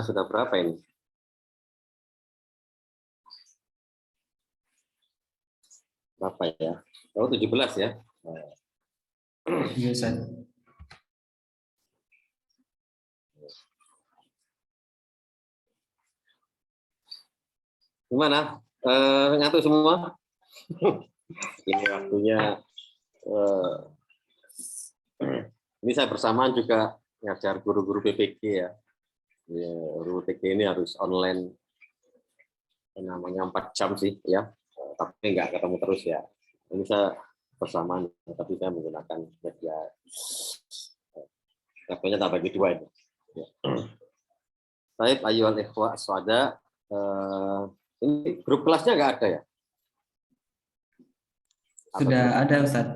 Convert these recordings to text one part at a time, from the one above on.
Sudah berapa ini? Berapa ya? Oh, 17 ya. Iya, Ustaz. Gimana? Ngantuk semua? Ini waktunya. Ini saya bersamaan juga ngajar guru-guru PPG ya. Guru PPG ini harus online, namanya 4 jam sih ya. Tapi nggak ketemu terus ya. Ini saya bersamaan, tapi saya menggunakan media. Katanya tak bagi 2 itu. Ya. Baik, ayyuhal ikhwah as-su'ada. Ini grup kelasnya nggak ada ya? Sudah ada, Ustaz.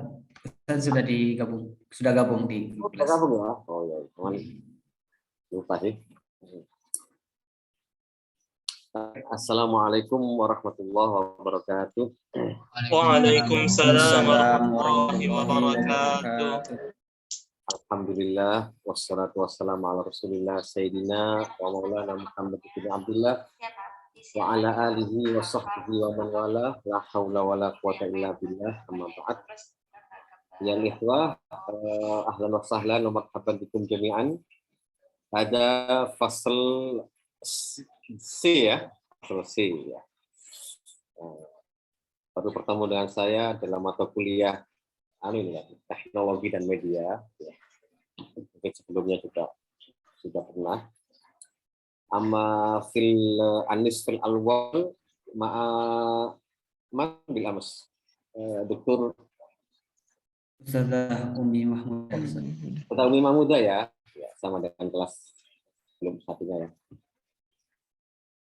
Ustaz sudah gabung di grup kelas. Gabung ya? Oh ya, cuman lupa sih. Assalamualaikum warahmatullahi wabarakatuh. Waalaikumsalam warahmatullahi wabarakatuh. Alhamdulillah wassalatu wassalamu ala Rasulillah sayyidina wa maulana Muhammad bin Abdullah wa ala alihi wa sahbihi wa man wala la haula wala quwata illa billah amma ba'd. Ya ikhwah, ahlan wa sahlan wa marhaban bikum jami'an. Ada fasal C ya, fasal C ya. Baru bertemu dengan saya dalam mata kuliah teknologi dan media. Ya. Mungkin sebelumnya juga sudah pernah. Amma fil anis fil alwal ma'a bil amas. Dokter Ustazah Umi Mahmuda. Ustazah Umi Mahmuda ya, sama dengan kelas belum satunya ya.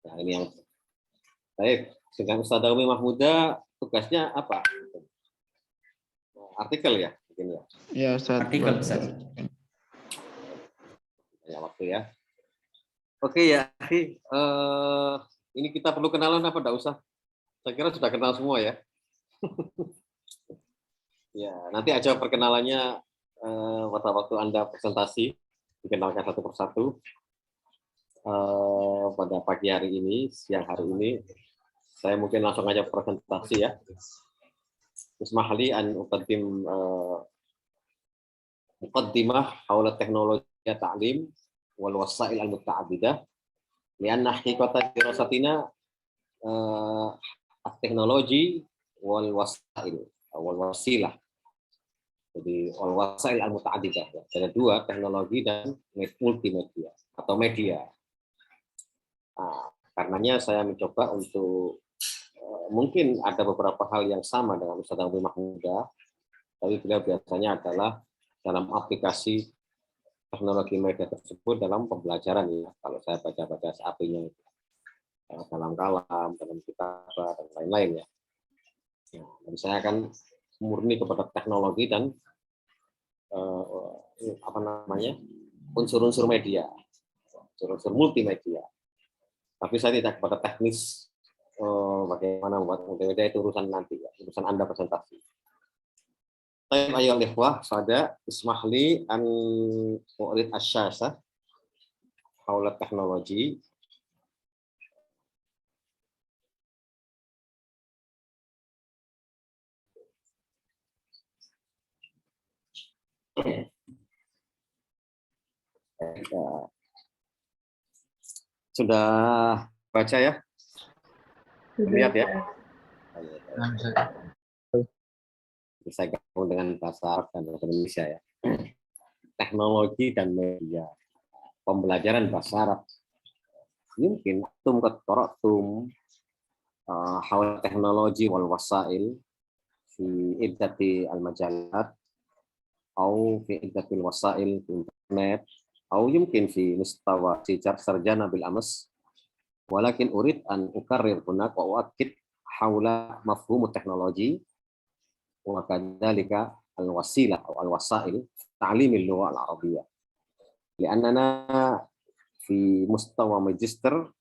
Nah ini yang baik. Dengan Ustazah Umi Mahmuda tugasnya apa? Artikel ya, mungkin ya. Ya, Ustaz. Artikel, Ustaz. Ya waktu ya. Oke ya, ini kita perlu kenalan apa enggak usah? Saya kira sudah kenal semua ya. Ya, nanti aja perkenalannya pada waktu Anda presentasi, dikenalkan satu persatu. Pada pagi hari ini, siang hari ini, saya mungkin langsung aja presentasi ya. Ismahli an uqaddim muqaddimah haula teknologi ta'lim wal wasail al muta'addidah lianna haqiqatan dirasatina teknologi wal wasail wal wasilah. Jadi wal wasail al muta'addidah ya. Ada 2, teknologi dan multimedia atau media. Nah, karenanya saya mencoba untuk mungkin ada beberapa hal yang sama dengan Ustazah Umi Mahmuda, tapi beliau biasanya adalah dalam aplikasi teknologi media tersebut dalam pembelajaran ya. Kalau saya baca-baca SAP-nya dalam kalam, dalam kitabah dan lain-lain ya. Dan saya akan murni kepada teknologi dan unsur-unsur media, unsur-unsur multimedia. Tapi saya tidak kepada teknis bagaimana membuat multimedia, itu urusan nanti ya, urusan Anda presentasi. Ayo ikhwah, sada ismahli an urid asyasa haula teknologi. Sudah baca ya? Lihat ya? Bisa gabung dengan bahasa Arab dan bahasa Indonesia ya. Teknologi dan media. Pembelajaran bahasa Arab. Mungkin tum qaratum haul teknologi wal wasail fi iddati al majalat atau fi iddati al wasail fi internet atau mungkin fi mustawa sarjana bil amas. Walakin urid an ukarrir hunak wa uakkid haula mafhum teknologi wa kadzalika al-wasilah atau al-wasail ta'lim al-lugha al-arabiyyah. Li'annana fi mustawa magister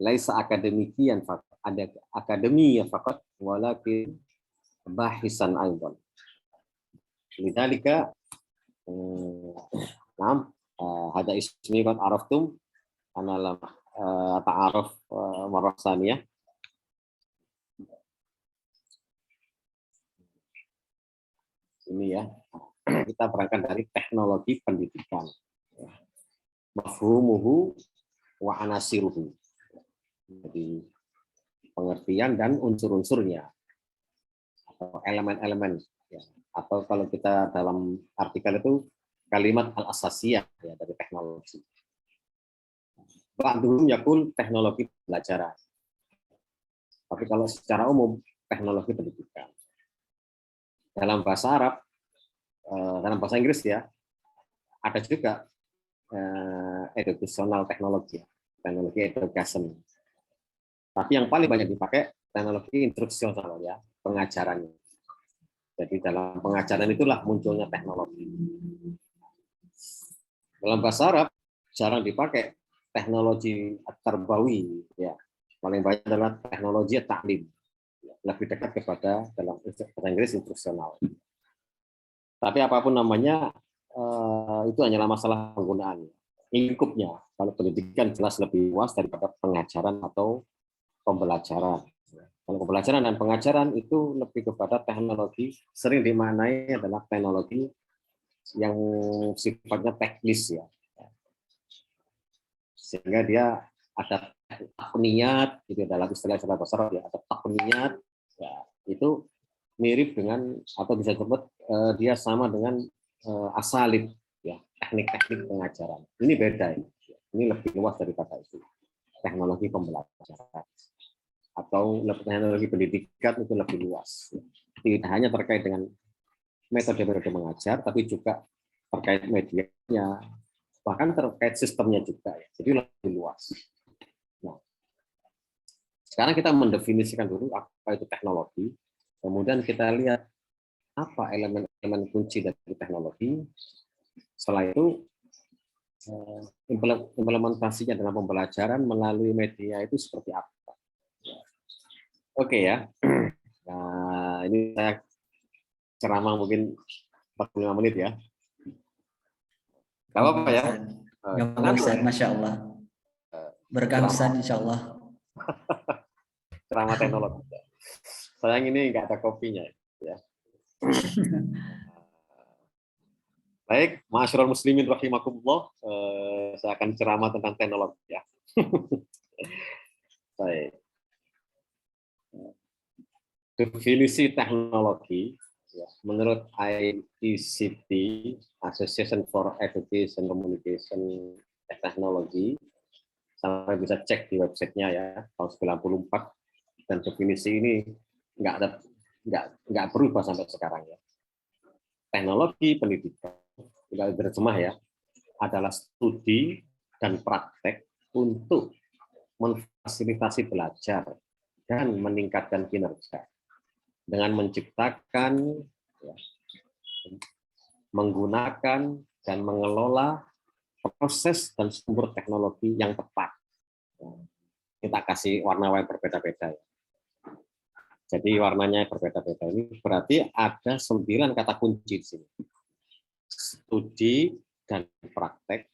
laisa akademikian faqat, ada akademiyah faqat walakin bahisan aidan. Lidzalika hada ismi qad araftum analam ta'aruf marrah tsaniyah. Ini ya, kita berangkat dari teknologi pendidikan. Mafhumuhu wa anasiruhu. Jadi pengertian dan unsur-unsurnya atau elemen-elemen ya. Atau kalau kita dalam artikel itu kalimat al-asasiyah ya, dari teknologi. Ba'duhum yakul teknologi pembelajaran. Tapi kalau secara umum teknologi pendidikan. Dalam bahasa Arab, dalam bahasa Inggris ya, ada juga educational teknologi, teknologi education. Tapi yang paling banyak dipakai teknologi instruksional ya, pengajarannya. Jadi dalam pengajaran itulah munculnya teknologi. Dalam bahasa Arab jarang dipakai teknologi at-tarbawi ya. Paling banyak adalah teknologi taklim. Lebih dekat kepada dalam bahasa Inggris instruksional. Tapi apapun namanya itu hanyalah masalah penggunaan. Lingkupnya kalau pendidikan jelas lebih luas daripada pengajaran atau pembelajaran. Kalau pembelajaran dan pengajaran itu lebih kepada teknologi, sering dimaknai adalah teknologi yang sifatnya teknis ya. Sehingga dia ada takniyat, gitu dalam istilah bahasa Arab ya, ada takniyat, ya, itu mirip dengan atau bisa disebut dia sama dengan asalib ya, teknik-teknik pengajaran. Ini beda ya. Ini lebih luas daripada itu. Teknologi pembelajaran atau teknologi pendidikan itu lebih luas. Tidak hanya terkait dengan metode-metode mengajar, tapi juga terkait medianya, bahkan terkait sistemnya juga. Ya. Jadi lebih luas. Nah, sekarang kita mendefinisikan dulu apa itu teknologi, kemudian kita lihat apa elemen-elemen kunci dari teknologi. Setelah itu implementasinya dalam pembelajaran melalui media itu seperti apa. Oke ya. Nah, ini saya ceramah mungkin 45 menit ya. Gak apa-apa ya. Gak apa-apa Ustaz, Masya Allah. Berkah Ustaz, Insya Allah. Ceramah teknologi. Sayang ini nggak ada kopinya. Ya. Baik, ma'asyiral muslimin rahimakumullah. Saya akan ceramah tentang teknologi ya. Baik. Definisi teknologi ya, menurut IECT, Association for Education Communication Technology, sampai bisa cek di websitenya ya, tahun 94, dan definisi ini nggak berubah sampai sekarang ya. Teknologi pendidikan, tidak terjemah ya, adalah studi dan praktek untuk memfasilitasi belajar dan meningkatkan kinerja dengan menciptakan, ya, menggunakan dan mengelola proses dan sumber teknologi yang tepat. Kita kasih warna-warna berbeda-beda. Ya. Jadi warnanya berbeda-beda ini berarti ada 9 kata kunci di sini. Studi dan praktek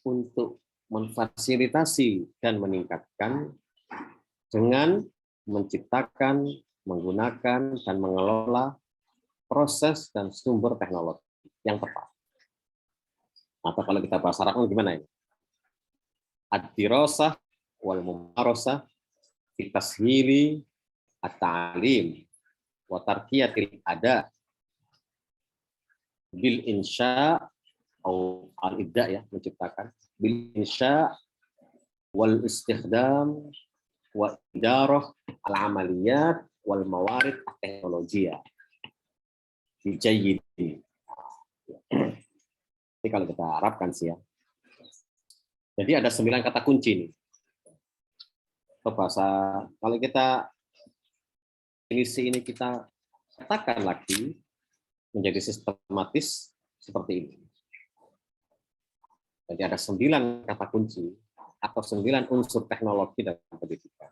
untuk memfasilitasi dan meningkatkan dengan menciptakan, menggunakan, dan mengelola proses dan sumber teknologi yang tepat. Atau kalau kita bahasa Arab gimana ini? Ad-dirasah wal mumarasah fi tashili at-ta'lim wa tarqiyatil ada bil insya atau al-ibda ya, menciptakan bil insya wal istikhdam wa idarah al-amaliyat wal mawarid teknologiya dijayyidin. Ini kalau kita Arabkan sih ya. Jadi ada 9 kata kunci nih. Bahasa kalau kita ini kita katakan lagi menjadi sistematis seperti ini. Jadi ada 9 kata kunci atau 9 unsur teknologi dalam pendidikan.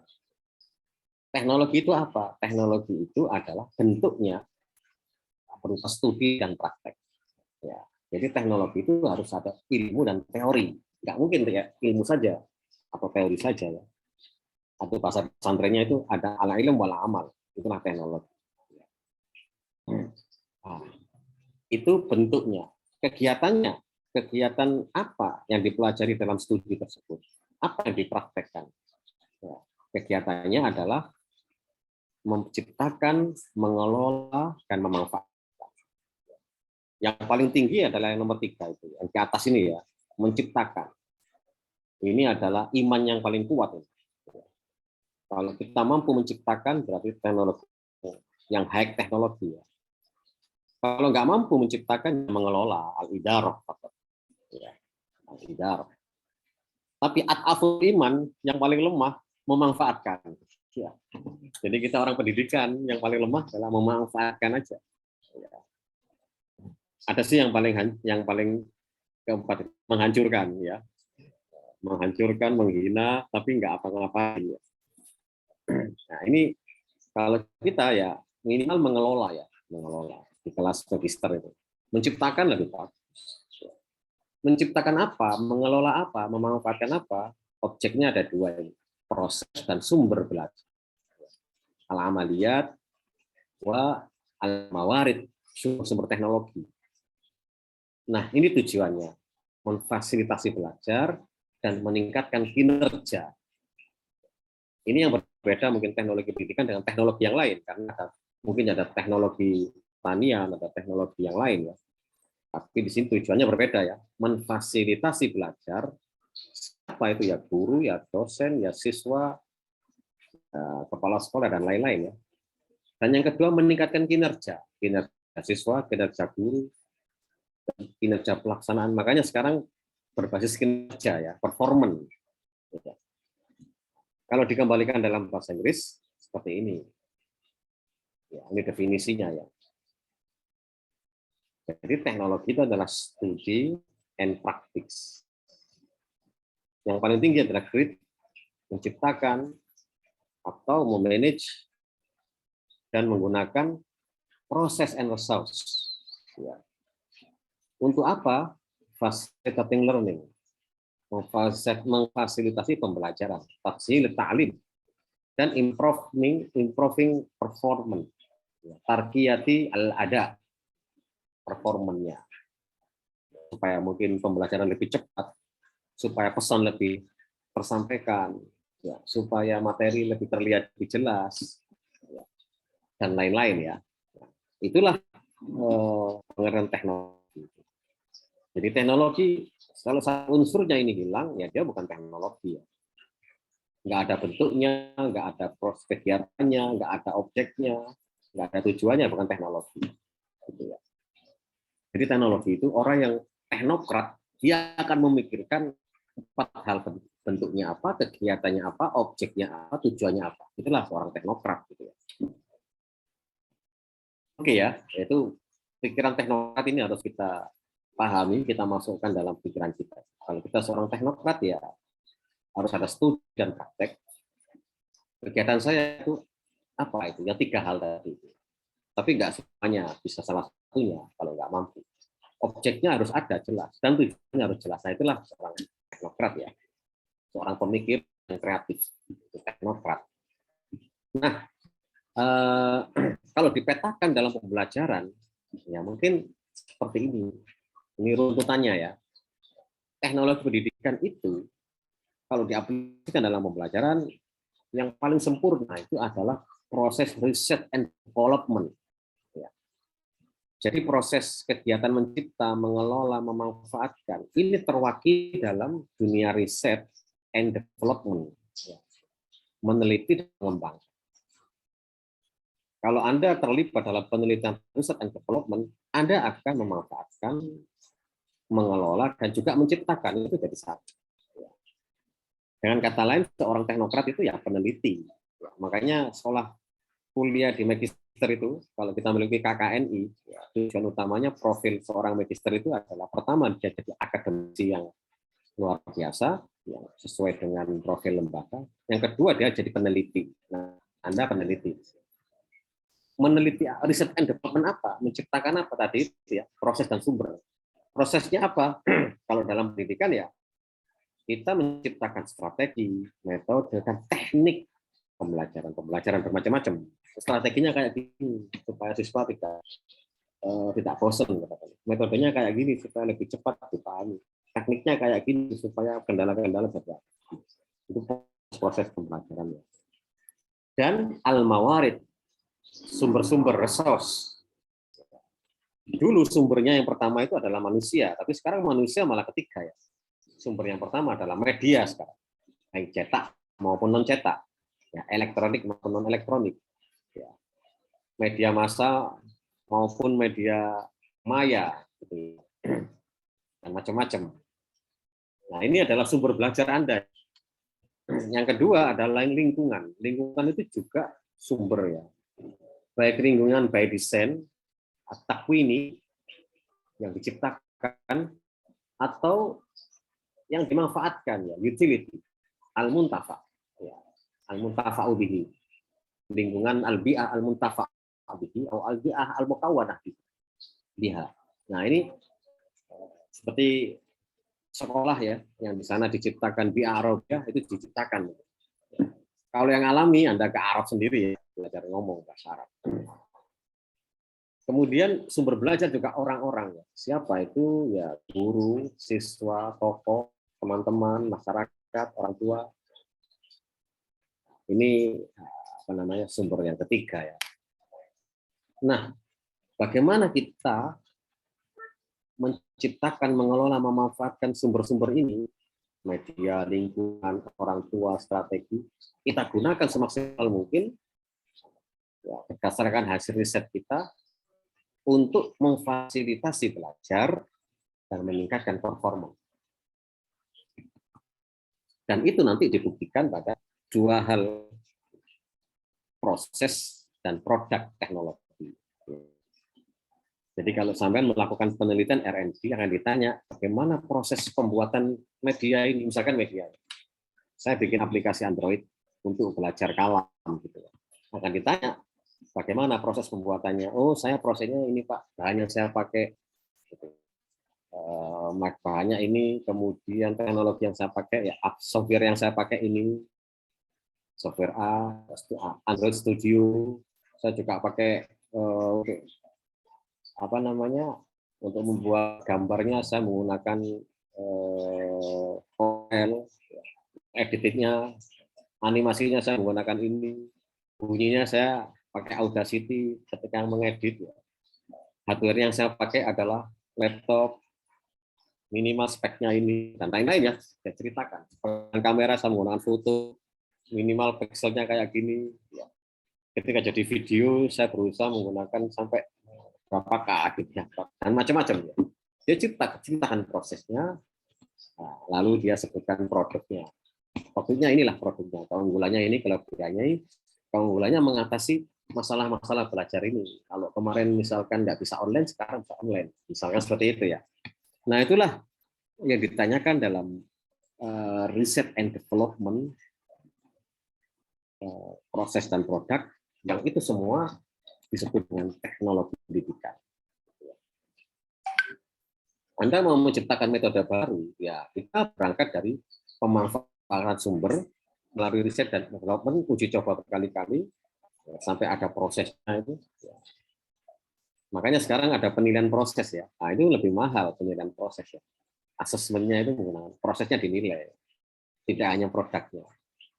Teknologi itu apa? Teknologi itu adalah bentuknya berupa studi dan praktek. Ya, jadi teknologi itu harus ada ilmu dan teori. Nggak mungkin ya ilmu saja. atau teori saja ya. Atau bahasa pesantrennya itu ada ala ilm wala amal, itulah teknologi. Nah, itu bentuknya. Kegiatannya, kegiatan apa yang dipelajari dalam studi tersebut? Apa yang dipraktekkan? Ya, kegiatannya adalah menciptakan, mengelola, dan memanfaatkan. Yang paling tinggi adalah yang nomor 3 itu, yang di atas ini ya, menciptakan. Ini adalah iman yang paling kuat. Kalau kita mampu menciptakan berarti teknologi yang high teknologi ya. Kalau nggak mampu menciptakan, mengelola al-idarah. Ya, al-idarah. Tapi at'aful iman yang paling lemah memanfaatkan. Ya. Jadi kita orang pendidikan yang paling lemah adalah memanfaatkan aja. Ya. Ada sih yang paling keempat menghancurkan ya, menghancurkan, menghina, tapi nggak apa-apa. Nah ini kalau kita ya minimal mengelola ya, mengelola di kelas magister itu, menciptakan lebih bagus. Menciptakan apa, mengelola apa, memanfaatkan apa, objeknya ada 2 ini, proses dan sumber belajar. Al-amaliyat wa al-mawarid, sumber teknologi. Nah, ini tujuannya, memfasilitasi belajar dan meningkatkan kinerja. Ini yang berbeda mungkin teknologi pendidikan dengan teknologi yang lain, karena mungkin ada teknologi pertanian, ada teknologi yang lain ya. Tapi di sini tujuannya berbeda ya, memfasilitasi belajar. Apa itu ya, guru, ya dosen, ya siswa, kepala sekolah dan lain-lain ya. Dan yang kedua meningkatkan kinerja siswa, kinerja guru, kinerja pelaksanaan. Makanya sekarang berbasis kinerja ya, performance. Kalau dikembalikan dalam bahasa Inggris seperti ini. Ya, ini definisinya ya. Jadi teknologi itu adalah studi and practice. Yang paling tinggi adalah create, menciptakan atau memanage dan menggunakan proses and results. Ya. Untuk apa? Facilitating learning, memfasilitasi pembelajaran, tafsil ta'lim, dan improving performance, tarkiyati al-ada, performanya, supaya mungkin pembelajaran lebih cepat, supaya pesan lebih tersampaikan, ya, supaya materi lebih terlihat lebih jelas, ya, dan lain-lain ya. Itulah pengertian teknologi. Jadi teknologi kalau satu unsurnya ini hilang, ya dia bukan teknologi ya. Nggak ada bentuknya, nggak ada proses kegiatannya, nggak ada objeknya, nggak ada tujuannya, bukan teknologi. Gitu ya. Jadi teknologi itu orang yang teknokrat, dia akan memikirkan 4 hal, bentuknya apa, kegiatannya apa, objeknya apa, tujuannya apa. Itulah seorang teknokrat. Gitu ya. Oke ya, yaitu pikiran teknokrat ini harus kita pahami, kita masukkan dalam pikiran kita. Kalau kita seorang teknokrat ya harus ada studi dan praktek. Kegiatan saya itu apa itu? Ya 3 hal tadi. Tapi nggak semuanya, bisa salah satunya kalau nggak mampu. Objeknya harus ada jelas dan tujuannya harus jelas. Nah itulah seorang teknokrat ya, seorang pemikir yang kreatif, teknokrat. Nah kalau dipetakan dalam pembelajaran, ya mungkin seperti ini. Ini runtutannya ya. Teknologi pendidikan itu kalau diaplikasikan dalam pembelajaran yang paling sempurna itu adalah proses riset and development. Ya. Jadi proses kegiatan mencipta, mengelola, memanfaatkan ini terwakili dalam dunia riset and development. Ya. Meneliti dan mengembangkan. Kalau Anda terlibat dalam penelitian riset and development, Anda akan memanfaatkan, mengelola, dan juga menciptakan, itu jadi satu. Dengan kata lain, seorang teknokrat itu ya peneliti. Makanya sekolah kuliah di magister itu, kalau kita memiliki KKNI, ya, tujuan utamanya profil seorang magister itu adalah pertama dia jadi akademisi yang luar biasa, yang sesuai dengan profil lembaga. Yang kedua dia jadi peneliti. Nah, Anda peneliti. Meneliti riset and development apa? Menciptakan apa tadi? Ya, proses dan sumber. Prosesnya apa? Kalau dalam pendidikan ya kita menciptakan strategi, metode, dan teknik pembelajaran bermacam-macam. Strateginya kayak gini supaya siswa tidak bosan. Metodenya kayak gini supaya lebih cepat dipahami. Tekniknya kayak gini supaya kendala-kendala saja. Itu proses pembelajaran. Dan al-mawarid, sumber-sumber resource. Dulu sumbernya yang pertama itu adalah manusia, tapi sekarang manusia malah ketiga ya. Sumber yang pertama adalah media sekarang, baik cetak maupun non cetak, ya, elektronik maupun non elektronik, ya, media massa maupun media maya, gitu, dan macam-macam. Nah, ini adalah sumber belajar Anda. Yang kedua adalah lingkungan. Lingkungan itu juga sumber ya, baik lingkungan by design, takwini yang diciptakan atau yang dimanfaatkan ya, utility, al-muntafa, ya, al-muntafa'u bihi, lingkungan al-bi'ah al-muntafa'u bihi atau al-bi'ah al-mukawwanah biha. Nah, ini seperti sekolah ya, yang di sana diciptakan bi'ah Arabiyah, itu diciptakan. Kalau yang alami Anda ke Arab sendiri ya, belajar ngomong bahasa Arab. Kemudian sumber belajar juga orang-orang ya. Siapa itu? Ya guru, siswa, tokoh, teman-teman, masyarakat, orang tua. Ini apa namanya, sumber yang ketiga ya. Nah, bagaimana kita menciptakan, mengelola, memanfaatkan sumber-sumber ini, media, lingkungan, orang tua, strategi, kita gunakan semaksimal mungkin ya, berdasarkan hasil riset kita untuk memfasilitasi belajar dan meningkatkan performa. Dan itu nanti dibuktikan pada dua hal, proses dan produk teknologi. Jadi kalau sampai melakukan penelitian R&D akan ditanya bagaimana proses pembuatan media ini, misalkan media. Saya bikin aplikasi Android untuk belajar kalam gitu. Akan ditanya bagaimana proses pembuatannya. Oh, saya prosesnya ini Pak, bahannya saya pakai gitu. Bahannya ini, kemudian teknologi yang saya pakai ya, software yang saya pakai ini software A, Android Studio. Saya juga pakai apa namanya, untuk membuat gambarnya saya menggunakan Corel, editingnya, animasinya saya menggunakan ini, bunyinya saya pakai Audacity ketika mengedit. Hardware yang saya pakai adalah laptop, minimal speknya ini, dan lain-lain ya, saya ceritakan. Dengan kamera saya menggunakan foto, minimal pixelnya kayak gini. Ketika jadi video, saya berusaha menggunakan sampai berapa K gitu ya, dan macam-macam. Dia ceritakan prosesnya, lalu dia sebutkan produknya. Produknya inilah produknya, keunggulannya ini, keunggulannya mengatasi masalah-masalah belajar ini. Kalau kemarin misalkan nggak bisa online, sekarang bisa online. Misalnya seperti itu ya. Nah, itulah yang ditanyakan dalam research and development, proses dan produk, yang itu semua disebut dengan teknologi pendidikan. Anda mau menciptakan metode baru, ya kita berangkat dari pemanfaatan sumber melalui riset dan development, uji coba berkali-kali, sampai ada prosesnya itu. Makanya sekarang ada penilaian proses ya. Nah, itu lebih mahal penilaian proses ya. Asesmennya itu menggunakan prosesnya dinilai, tidak hanya produknya.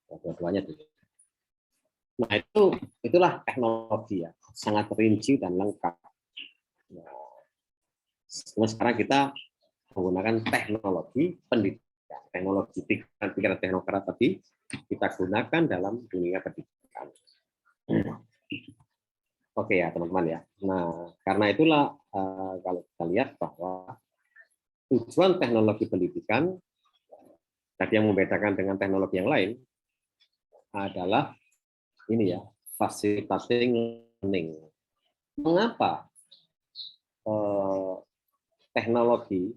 Dua-duanya dinilai. Nah, itulah teknologi ya, sangat rinci dan lengkap. Nah, sekarang kita menggunakan teknologi pendidikan, teknologi pikiran teknokrat tadi kita gunakan dalam dunia pendidikan. Oke ya teman-teman ya. Nah, karena itulah kalau kita lihat bahwa tujuan teknologi pendidikan tadi yang membedakan dengan teknologi yang lain adalah ini ya, facilitating learning. Mengapa teknologi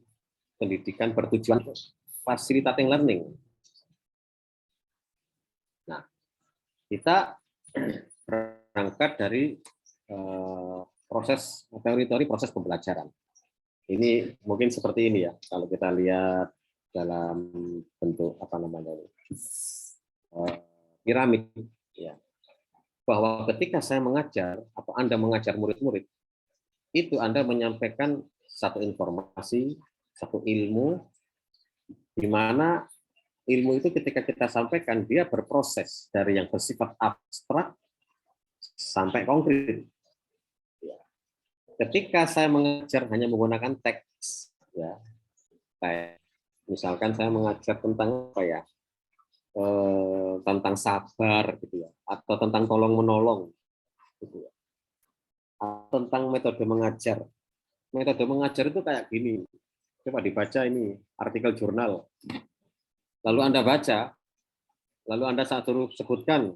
pendidikan bertujuan facilitating learning? Nah, kita berangkat dari teori proses pembelajaran. Ini mungkin seperti ini ya. Kalau kita lihat dalam bentuk piramid, ya, bahwa ketika saya mengajar atau Anda mengajar murid-murid, itu Anda menyampaikan satu informasi, satu ilmu, di mana ilmu itu ketika kita sampaikan dia berproses dari yang bersifat abstrak sampai konkret. Ya. Ketika saya mengajar hanya menggunakan teks, ya, misalkan saya mengajar tentang apa ya, tentang sabar, gitu ya, atau tentang tolong menolong, gitu ya, atau tentang metode mengajar. Metode mengajar itu kayak gini. Coba dibaca ini artikel jurnal. Lalu Anda baca, lalu Anda saat suruh sebutkan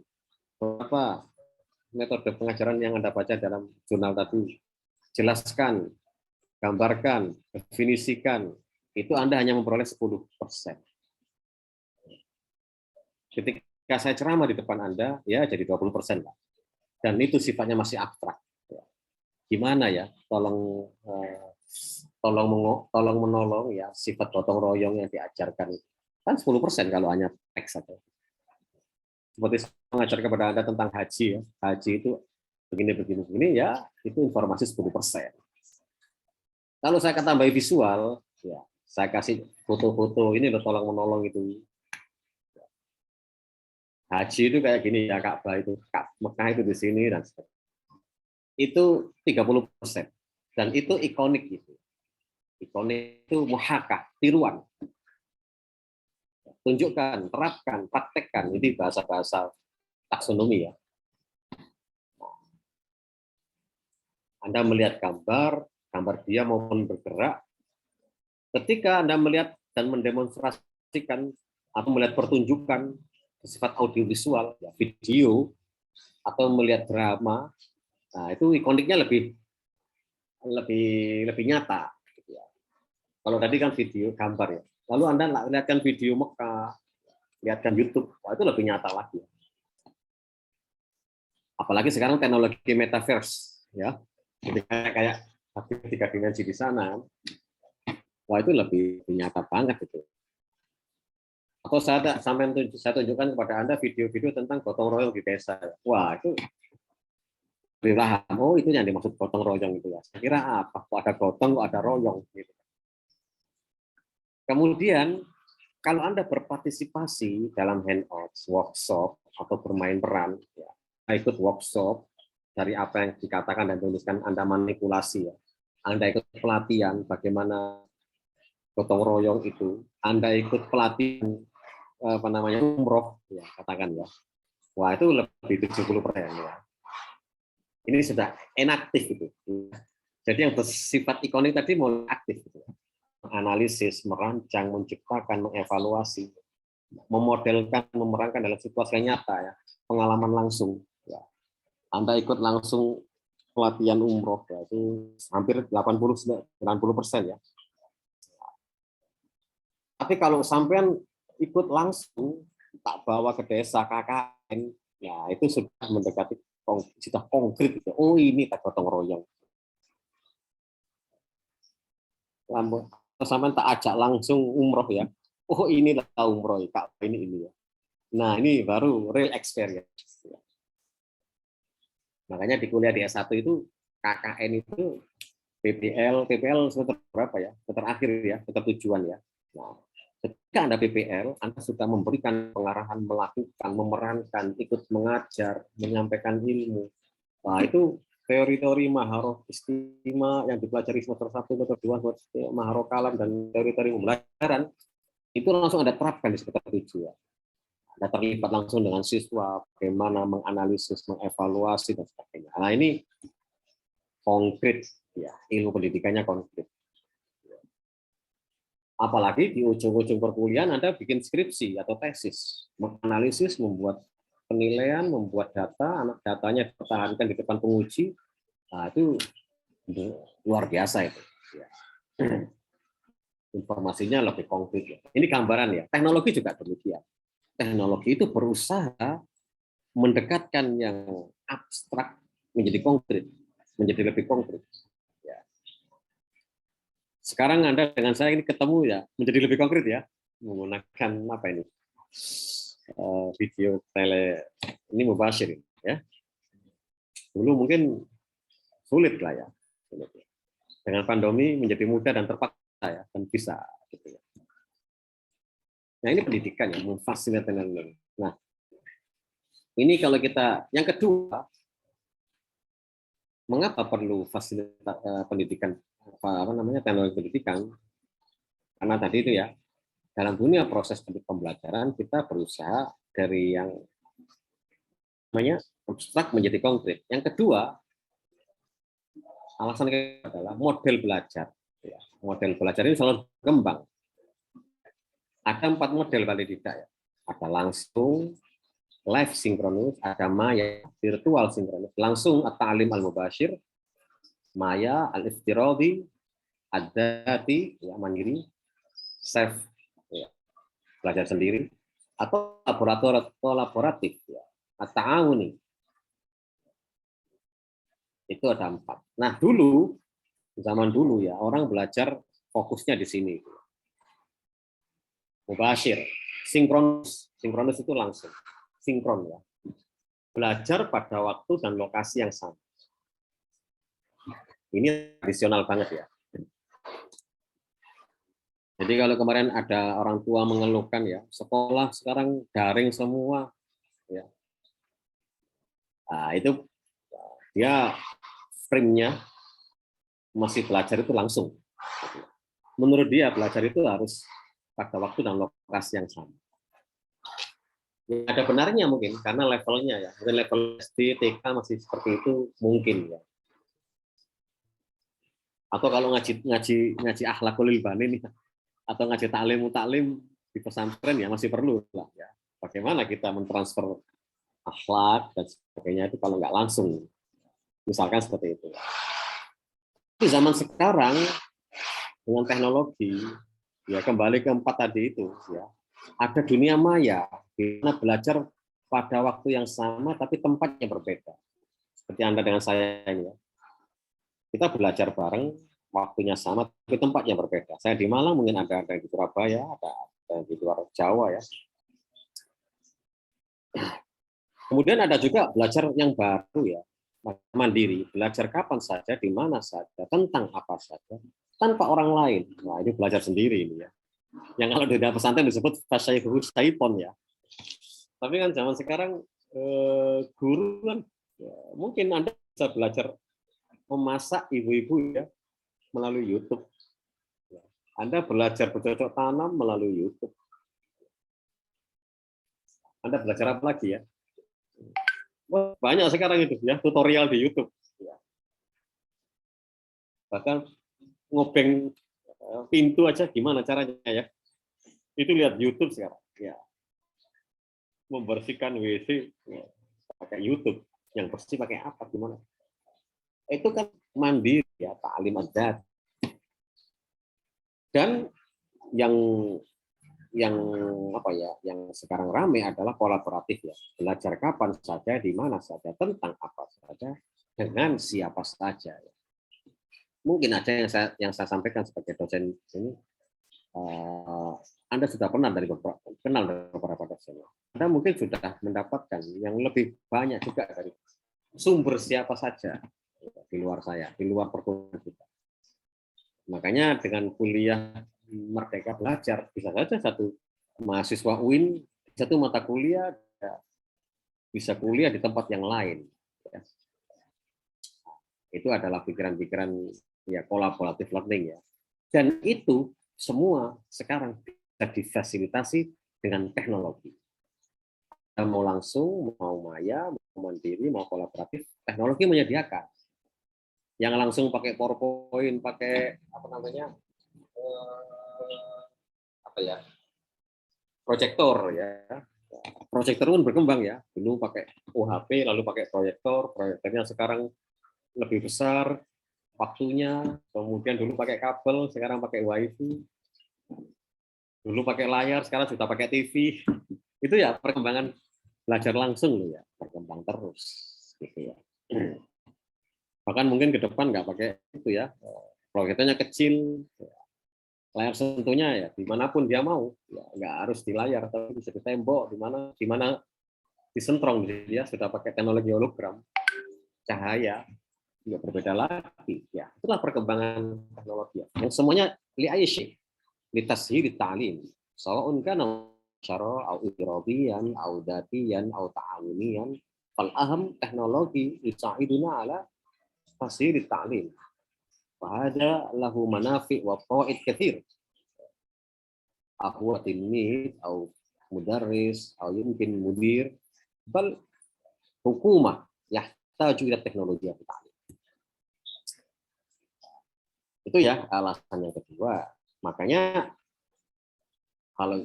beberapa metode pengajaran yang Anda baca dalam jurnal tadi. Jelaskan, gambarkan, definisikan. Itu Anda hanya memperoleh 10%. Ketika saya ceramah di depan Anda, ya jadi 20%. Dan itu sifatnya masih abstrak. Gimana ya? Tolong menolong ya, sifat gotong royong yang diajarkan kan 10% kalau hanya teks saja. Seperti saya mengajar kepada Anda tentang haji ya. Haji itu begini ya, itu informasi 10%. Kalau saya tambahi visual, ya saya kasih foto-foto ini loh, tolong menolong itu. Haji itu kayak gini ya, Ka'bah itu, Mekah itu di sini dan sebagainya. Itu 30%. Dan itu ikonik gitu. Ikonik itu muhakah, tiruan. Tunjukkan, terapkan, praktekkan. Ini bahasa-bahasa taksonomi ya. Anda melihat gambar dia maupun bergerak. Ketika Anda melihat dan mendemonstrasikan atau melihat pertunjukan bersifat audiovisual, ya, video, atau melihat drama, nah itu ikoniknya lebih nyata. Gitu ya. Kalau tadi kan video, gambar ya. Lalu Anda lihatkan video Mekah, lihatkan YouTube, wah, itu lebih nyata lagi. Apalagi sekarang teknologi metaverse, ya, kayak tiga dimensi di sana, wah itu lebih nyata banget itu. Atau saya tunjukkan kepada Anda video-video tentang gotong royong di desa, wah itu lebih paham. Oh itu yang dimaksud gotong royong itu ya. Saya kira apa? Kok ada gotong, kok ada royong gitu. Kemudian kalau Anda berpartisipasi dalam hangout, workshop, atau bermain peran, ya, ikut workshop dari apa yang dikatakan dan tuliskan, Anda manipulasi, ya. Anda ikut pelatihan bagaimana gotong royong itu, Anda ikut pelatihan umroh, ya, katakan ya. Wah itu lebih 70%. Ya. Ini sudah inaktif itu. Jadi yang bersifat ikonik tadi mulai aktif gitu. Analisis, merancang, menciptakan, mengevaluasi, memodelkan, memerankan dalam situasi yang nyata ya, pengalaman langsung. Ya. Anda ikut langsung pelatihan umroh ya, itu hampir 80-90% ya. Tapi kalau sampean ikut langsung, tak bawa ke desa KKN, ya itu sudah mendekati sudah konkret. Gitu. Oh ini tak gotong royong. Sampean tak ajak langsung umroh ya. Oh inilah umroh Kak, ini ya. Nah ini baru real experience. Makanya di kuliah di S1 itu KKN itu PPL semester berapa ya? Semester akhir ya, semester tujuan ya. Nah, ketika Anda PPL, Anda sudah memberikan pengarahan, melakukan, memerankan, ikut mengajar, menyampaikan ilmu. Nah itu teori-teori Maharoh Istima yang dipelajari semester 1, semester 2, Maharoh Kalam, dan teori-teori pembelajaran, itu langsung Anda terapkan di semester 7. Ya. Anda terlibat langsung dengan siswa, bagaimana menganalisis, mengevaluasi, dan sebagainya. Nah ini konkret, ya ilmu pendidikannya konkret. Apalagi di ujung-ujung perkuliahan Anda bikin skripsi atau tesis, menganalisis, membuat penilaian, membuat data, anak datanya dipertahankan di depan penguji. Nah, itu luar biasa itu. Ya. Informasinya lebih konkret. Ya. Ini gambaran ya. Teknologi juga demikian. Teknologi itu berusaha mendekatkan yang abstrak menjadi konkret, menjadi lebih konkret. Ya. Sekarang Anda dengan saya ini ketemu ya, menjadi lebih konkret ya. menggunakan apa ini video tele ini mubashir ya. Dulu mungkin sulit lah ya. Dengan pandemi menjadi mudah dan terpaksa ya, dan bisa. Gitu ya. Nah ini pendidikan ya, memfasilitasi learning. Nah ini kalau kita yang kedua, mengapa perlu fasilitas pendidikan apa namanya teknologi pendidikan? Karena tadi itu ya, dalam dunia proses pembelajaran kita berusaha dari yang namanya abstrak menjadi konkret. Yang kedua, alasan kedua adalah model belajar. Ya, model belajar ini selalu berkembang. Ada 4 model paling tidak ya. Ada langsung, live sinkronus, ada maya, virtual sinkronus, langsung at-ta'lim al-mubashir, maya, al-iftiradi, adati, ya, mandiri, self, ya, belajar sendiri, atau kolaboratif, ya, at-ta'awuni. Itu ada 4. Nah dulu, zaman dulu ya, orang belajar fokusnya di sini. Mubashir, sinkronus itu langsung, sinkron ya. Belajar pada waktu dan lokasi yang sama. Ini tradisional banget ya. Jadi kalau kemarin ada orang tua mengeluhkan ya, sekolah sekarang daring semua, ya. Nah, itu dia frame-nya masih belajar itu langsung. Menurut dia belajar itu harus pada waktu dan lokasi yang sama. Ya, ada benarnya mungkin karena levelnya ya, mungkin level SD, TK masih seperti itu mungkin ya. Atau kalau ngaji akhlakul ilbani nih, atau ngaji taklim di pesantren ya masih perlu lah ya. Bagaimana kita mentransfer akhlak dan sebagainya itu kalau nggak langsung, misalkan seperti itu. Di zaman sekarang dengan teknologi ya kembali ke 4 tadi itu ya, ada dunia maya di mana belajar pada waktu yang sama tapi tempatnya berbeda. Seperti Anda dengan saya ini ya. Kita belajar bareng, waktunya sama tapi tempatnya berbeda. Saya di Malang, mungkin ada di Surabaya, ada di luar Jawa ya. Kemudian ada juga belajar yang baru ya, mandiri, belajar kapan saja, di mana saja, tentang apa saja, tanpa orang lain. Nah, ini belajar sendiri ini ya. Yang kalau di dalam pesantren disebut fasyaihu saipon ya. Tapi kan zaman sekarang guru kan ya, mungkin Anda bisa belajar memasak ibu-ibu ya melalui YouTube. Anda belajar bercocok tanam melalui YouTube. Anda belajar apa lagi ya? Wah, banyak sekarang itu ya tutorial di YouTube. Bahkan ngobeng pintu aja gimana caranya ya? Itu lihat YouTube sekarang. Ya. Membersihkan WC ya, pakai YouTube. Yang bersih pakai apa gimana? Itu kan mandiri ya, ta'lim adzat. Dan yang apa ya, yang sekarang ramai adalah kolaboratif ya. Belajar kapan saja, di mana saja, tentang apa saja, dengan siapa saja. Mungkin ada yang saya sampaikan sebagai dosen ini, Anda sudah kenal dari beberapa dosen. Anda mungkin sudah mendapatkan yang lebih banyak juga dari sumber siapa saja di luar saya, di luar perguruan kita. Makanya dengan kuliah Merdeka Belajar, bisa saja satu mahasiswa UIN, satu mata kuliah, bisa kuliah di tempat yang lain. Itu adalah pikiran-pikiran ya kolaboratif learning ya. Dan itu semua sekarang bisa difasilitasi dengan teknologi. Mau langsung, mau maya, mau mandiri, mau kolaboratif, teknologi menyediakan. Yang langsung pakai PowerPoint, pakai apa namanya, proyektor ya. Proyektor pun berkembang ya. Dulu pakai UHP, lalu pakai proyektor. Proyektornya sekarang lebih besar waktunya. Kemudian dulu pakai kabel, sekarang pakai WiFi. Dulu pakai layar, sekarang sudah pakai TV. Itu ya perkembangan belajar langsung loh ya, berkembang terus gitu ya. Bahkan mungkin ke depan nggak pakai itu ya, proyektornya kecil, layar sentuhnya ya dimanapun dia mau, ya nggak harus di layar, tapi bisa di tembok, di mana disentrong, dia sudah pakai teknologi hologram, cahaya juga berbeda lagi. Ya, itulah perkembangan teknologi. Yang semuanya li'ayshi, litashhil ta'lim. Sawa'un kana syara au idradiyan au datiyan au ta'awuniyan. Fal aham teknologi yusa'iduna ala tashhil ta'lim. Wa hada lahu manafi' wa fawaid katsir. Ahwa tilmid au mudarris au yumkin mudir bal hukumah yahtaju ila teknologi ta'lim. Itu ya alasan yang kedua. Makanya kalau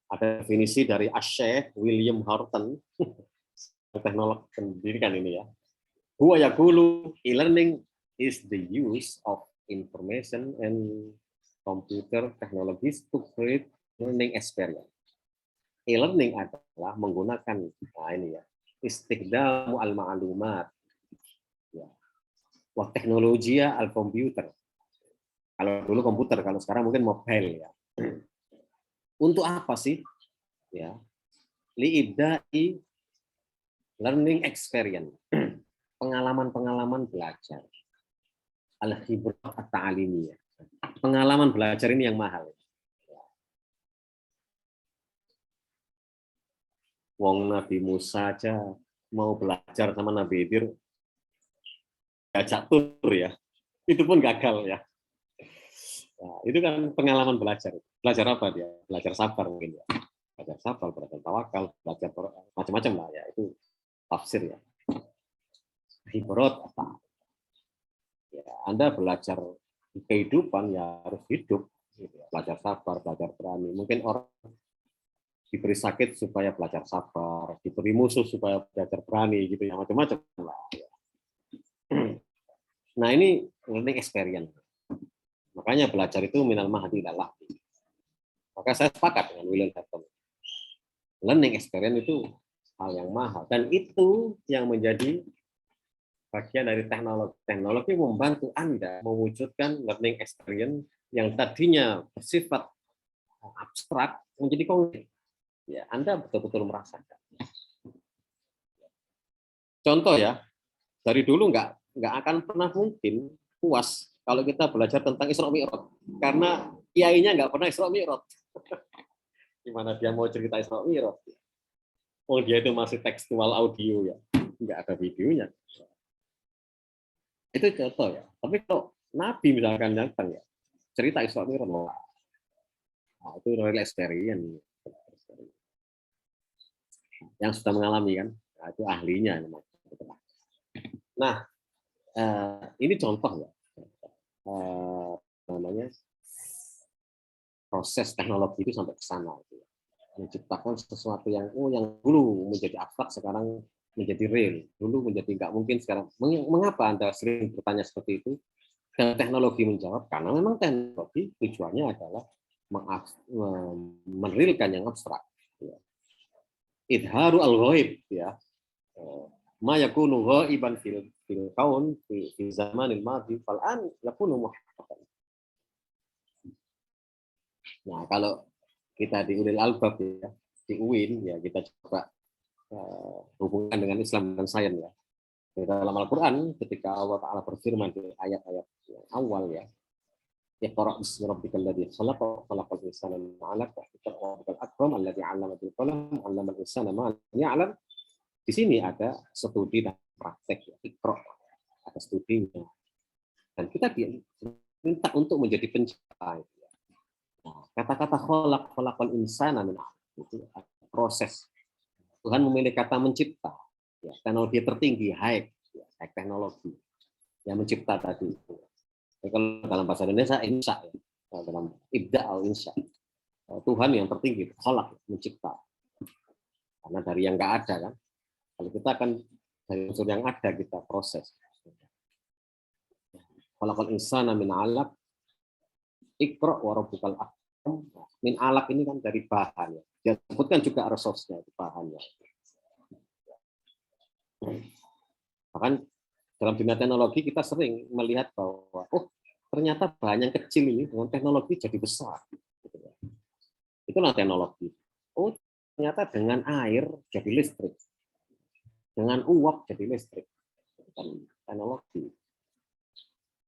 ada definisi dari Syekh William Horton, teknolog pendidikan ini ya. Huwa yaqulu e-learning is the use of information and computer technologies to create learning experience. E-learning adalah menggunakan ini ya, istikhdamu al-ma'lumat. Ya. Wah, teknologi al-komputer. Kalau dulu komputer, kalau sekarang mungkin mobile ya. Untuk apa sih? Ya. Li'ibda'i learning experience. Pengalaman-pengalaman belajar. Al-khibrah at-ta'alimiyah. Pengalaman belajar ini yang mahal. Wong Nabi Musa aja mau belajar sama Nabi Khidir diajak tur ya. Itu pun gagal ya. Nah, itu kan pengalaman belajar. Belajar apa dia? Belajar sabar mungkin ya. Belajar sabar, belajar tawakal, belajar macam-macam lah ya. Itu tafsir ya. Hibrot apa? Ya, Anda belajar kehidupan ya harus hidup. Gitu ya. Belajar sabar, belajar berani. Mungkin orang diberi sakit supaya belajar sabar, diberi musuh supaya belajar berani gitu ya, macam-macam lah. Ya. Nah ini learning experience. Makanya belajar itu minal mahdi ilal lahdi. Maka saya sepakat dengan William Horton. Learning experience itu hal yang mahal dan itu yang menjadi bagian dari teknologi. Teknologi membantu Anda mewujudkan learning experience yang tadinya bersifat abstrak menjadi konkret. Ya, Anda betul-betul merasakan. Contoh ya, dari dulu nggak akan pernah mungkin puas kalau kita belajar tentang Isra Mi'raj karena kiainya nggak pernah Isra Mi'raj. Gimana dia mau cerita Isra Mi'raj? Oh dia itu masih tekstual audio ya, nggak ada videonya. Itu contoh ya. Tapi kalau Nabi misalkan datang ya, cerita Isra Mi'raj, nah, itu real experience. Yang sudah mengalami kan, nah, itu ahlinya. Nah, ini contoh ya, namanya proses teknologi itu sampai ke sana, gitu. Menciptakan sesuatu yang dulu menjadi abstrak sekarang menjadi real, dulu menjadi nggak mungkin sekarang. Mengapa Anda sering bertanya seperti itu? Dan teknologi menjawab karena memang teknologi tujuannya adalah merealkan yang abstrak. Ya. Idharu al-ghaib ya. Ma yakunu ghaiban fil kaun fi zamanil madhi fal an yakunu muhaqqaqan. Nah, kalau kita di Ulil Albab ya, di UIN ya kita coba hubungkan dengan Islam dan sains ya. Di dalam Al-Qur'an ketika Allah Taala berfirman di ayat-ayat yang awal ya, Iqra bismi rabbikal ladzi khalaq, khalaqal insana min 'alaq, Iqra wa rabbukal akram alladzi 'allama bil qalam, 'allamal insana ma lam ya'lam. Di sini ada studi dan praktek ya, Iqra. Ada studinya. Dan kita diminta untuk menjadi pencipta. Nah, kata-kata khalaqal insana min 'alaq itu proses. Tuhan memilih kata mencipta. Ya, teknologi tertinggi, high teknologi yang mencipta tadi itu. Kalau dalam bahasa Indonesia insya ya. Dalam ibda al insya. Tuhan yang tertinggi, khalaq, mencipta. Karena dari yang nggak ada kan. Kalau kita akan dari unsur yang ada kita proses. Khalaqal insana min 'alaq. Iqra wa rabbukal akram. Min 'alaq ini kan dari bahan ya. Dia sebutkan juga resource-nya, bahannya. Bahkan dalam dunia teknologi kita sering melihat bahwa ternyata bahan yang kecil ini dengan teknologi jadi besar. Gitu ya. Itulah teknologi. Oh, ternyata dengan air jadi listrik, dengan uap jadi listrik. Itu kan teknologi.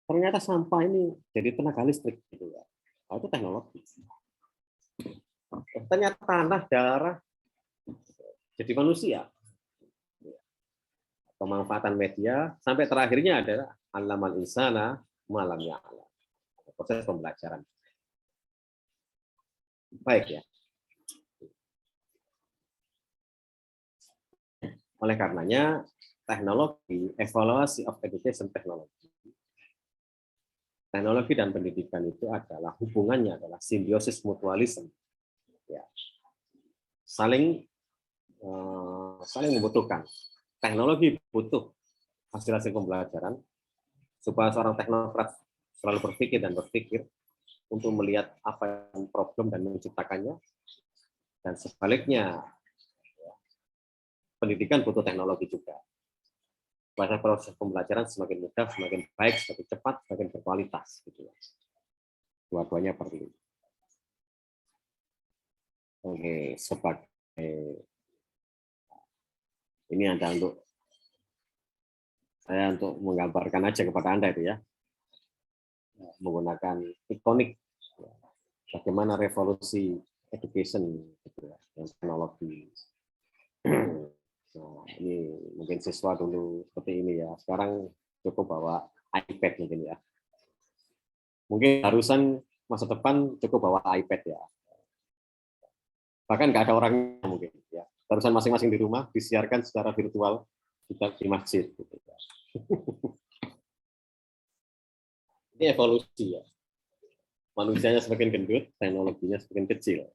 Ternyata sampah ini jadi tenaga listrik. Gitu ya. Nah, itu teknologi. Ternyata tanah, darah jadi manusia. Pemanfaatan media sampai terakhirnya adalah alamal insana malam ya'lam. Proses pembelajaran. Baik ya. Oleh karenanya teknologi, evaluasi of education technology. Teknologi dan pendidikan itu adalah hubungannya adalah simbiosis mutualisme. Ya. Saling membutuhkan. Teknologi butuh hasil-hasil pembelajaran supaya seorang teknokrat selalu berpikir untuk melihat apa yang problem dan menciptakannya, dan sebaliknya pendidikan butuh teknologi juga. Supaya proses pembelajaran semakin mudah, semakin baik, semakin cepat, semakin berkualitas. Gitu. Dua-duanya perlu. Oke, sebagai ini ada untuk saya untuk menggambarkan aja kepada Anda itu ya, menggunakan ikonik bagaimana revolusi education gitu ya, yang teknologi. Nah, ini mungkin siswa dulu seperti ini ya, sekarang cukup bawa iPad mungkin ya. Mungkin harusan masa depan cukup bawa iPad ya. Bahkan nggak ada orangnya mungkin ya. Harusan masing-masing di rumah disiarkan secara virtual di masjid. Gitu ya. Ini evolusi ya. Manusianya semakin gendut, teknologinya semakin kecil.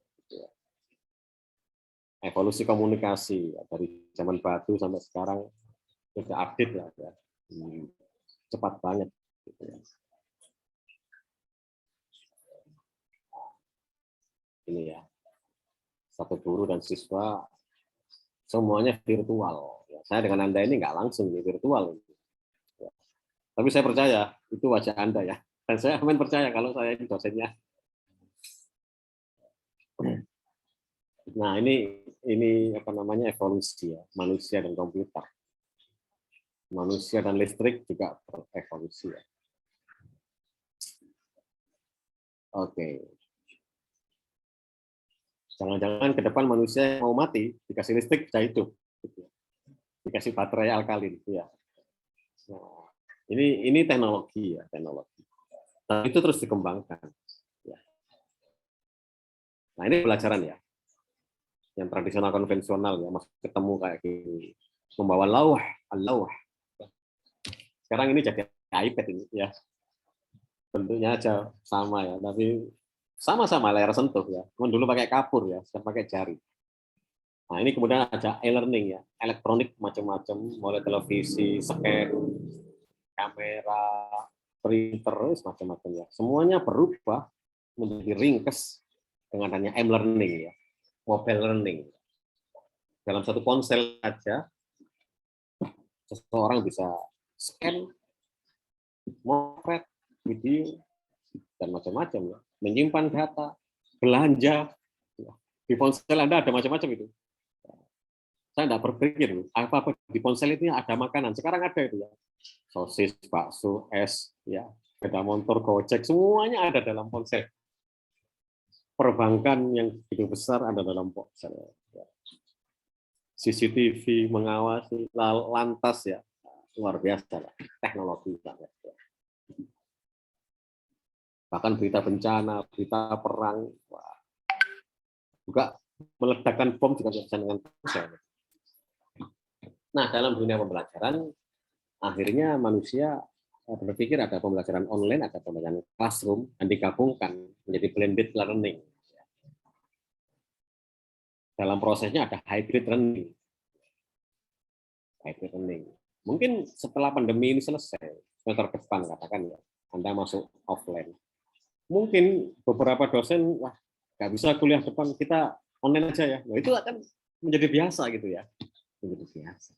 Evolusi komunikasi ya, dari zaman batu sampai sekarang sudah update lah ya. Cepat banget. Gitu ya. Ini ya, satu guru dan siswa semuanya virtual. Ya, saya dengan Anda ini nggak langsung di virtual. Ya. Tapi saya percaya itu wajah Anda ya. Dan saya akan percaya kalau saya ini dosennya. Nah, ini apa namanya evolusi ya, manusia dan komputer. Manusia dan listrik juga berevolusi ya. Oke. Jangan-jangan ke depan manusia mau mati, dikasih listrik bisa hidup. Dikasih baterai alkalin ya. Nah, ini teknologi ya, teknologi. Nah, itu terus dikembangkan. Ya. Nah, ini pelajaran ya. Yang tradisional konvensional ya, masih ketemu kayak gini. Membawa lauh. Sekarang ini jadi iPad ini ya. Bentuknya aja sama ya, tapi sama-sama layar sentuh ya. Cuman dulu pakai kapur ya, sekarang pakai jari. Nah, ini kemudian ada e-learning ya, elektronik macam-macam, mulai televisi, scan, kamera, printer, macam-macam ya. Semuanya berubah menjadi ringkes dengan adanya e-learning ya, mobile learning. Dalam satu ponsel saja, seseorang bisa scan, motret, video, dan macam-macam ya. Menyimpan data, belanja. Di ponsel Anda ada macam-macam itu. Saya tidak berpikir apa di ponsel itu ada makanan. Sekarang ada itu ya. Sosis, bakso, es, ya, sepeda motor, Gojek, semuanya ada dalam ponsel. Perbankan yang begitu besar ada dalam ponsel. CCTV mengawasi, lantas ya, luar biasa lah, teknologi banget. Bahkan berita bencana, berita perang, wah, juga meledakkan bom juga bisa dengan ponsel. Nah, dalam dunia pembelajaran, akhirnya manusia berpikir ada pembelajaran online, ada pembelajaran classroom, dan digabungkan menjadi blended learning. Dalam prosesnya ada hybrid learning. Hybrid learning. Mungkin setelah pandemi ini selesai, semester depan katakan ya, Anda masuk offline. Mungkin beberapa dosen, wah, nggak bisa kuliah depan, kita online aja ya. Nah, itu akan menjadi biasa gitu ya. Menjadi biasa.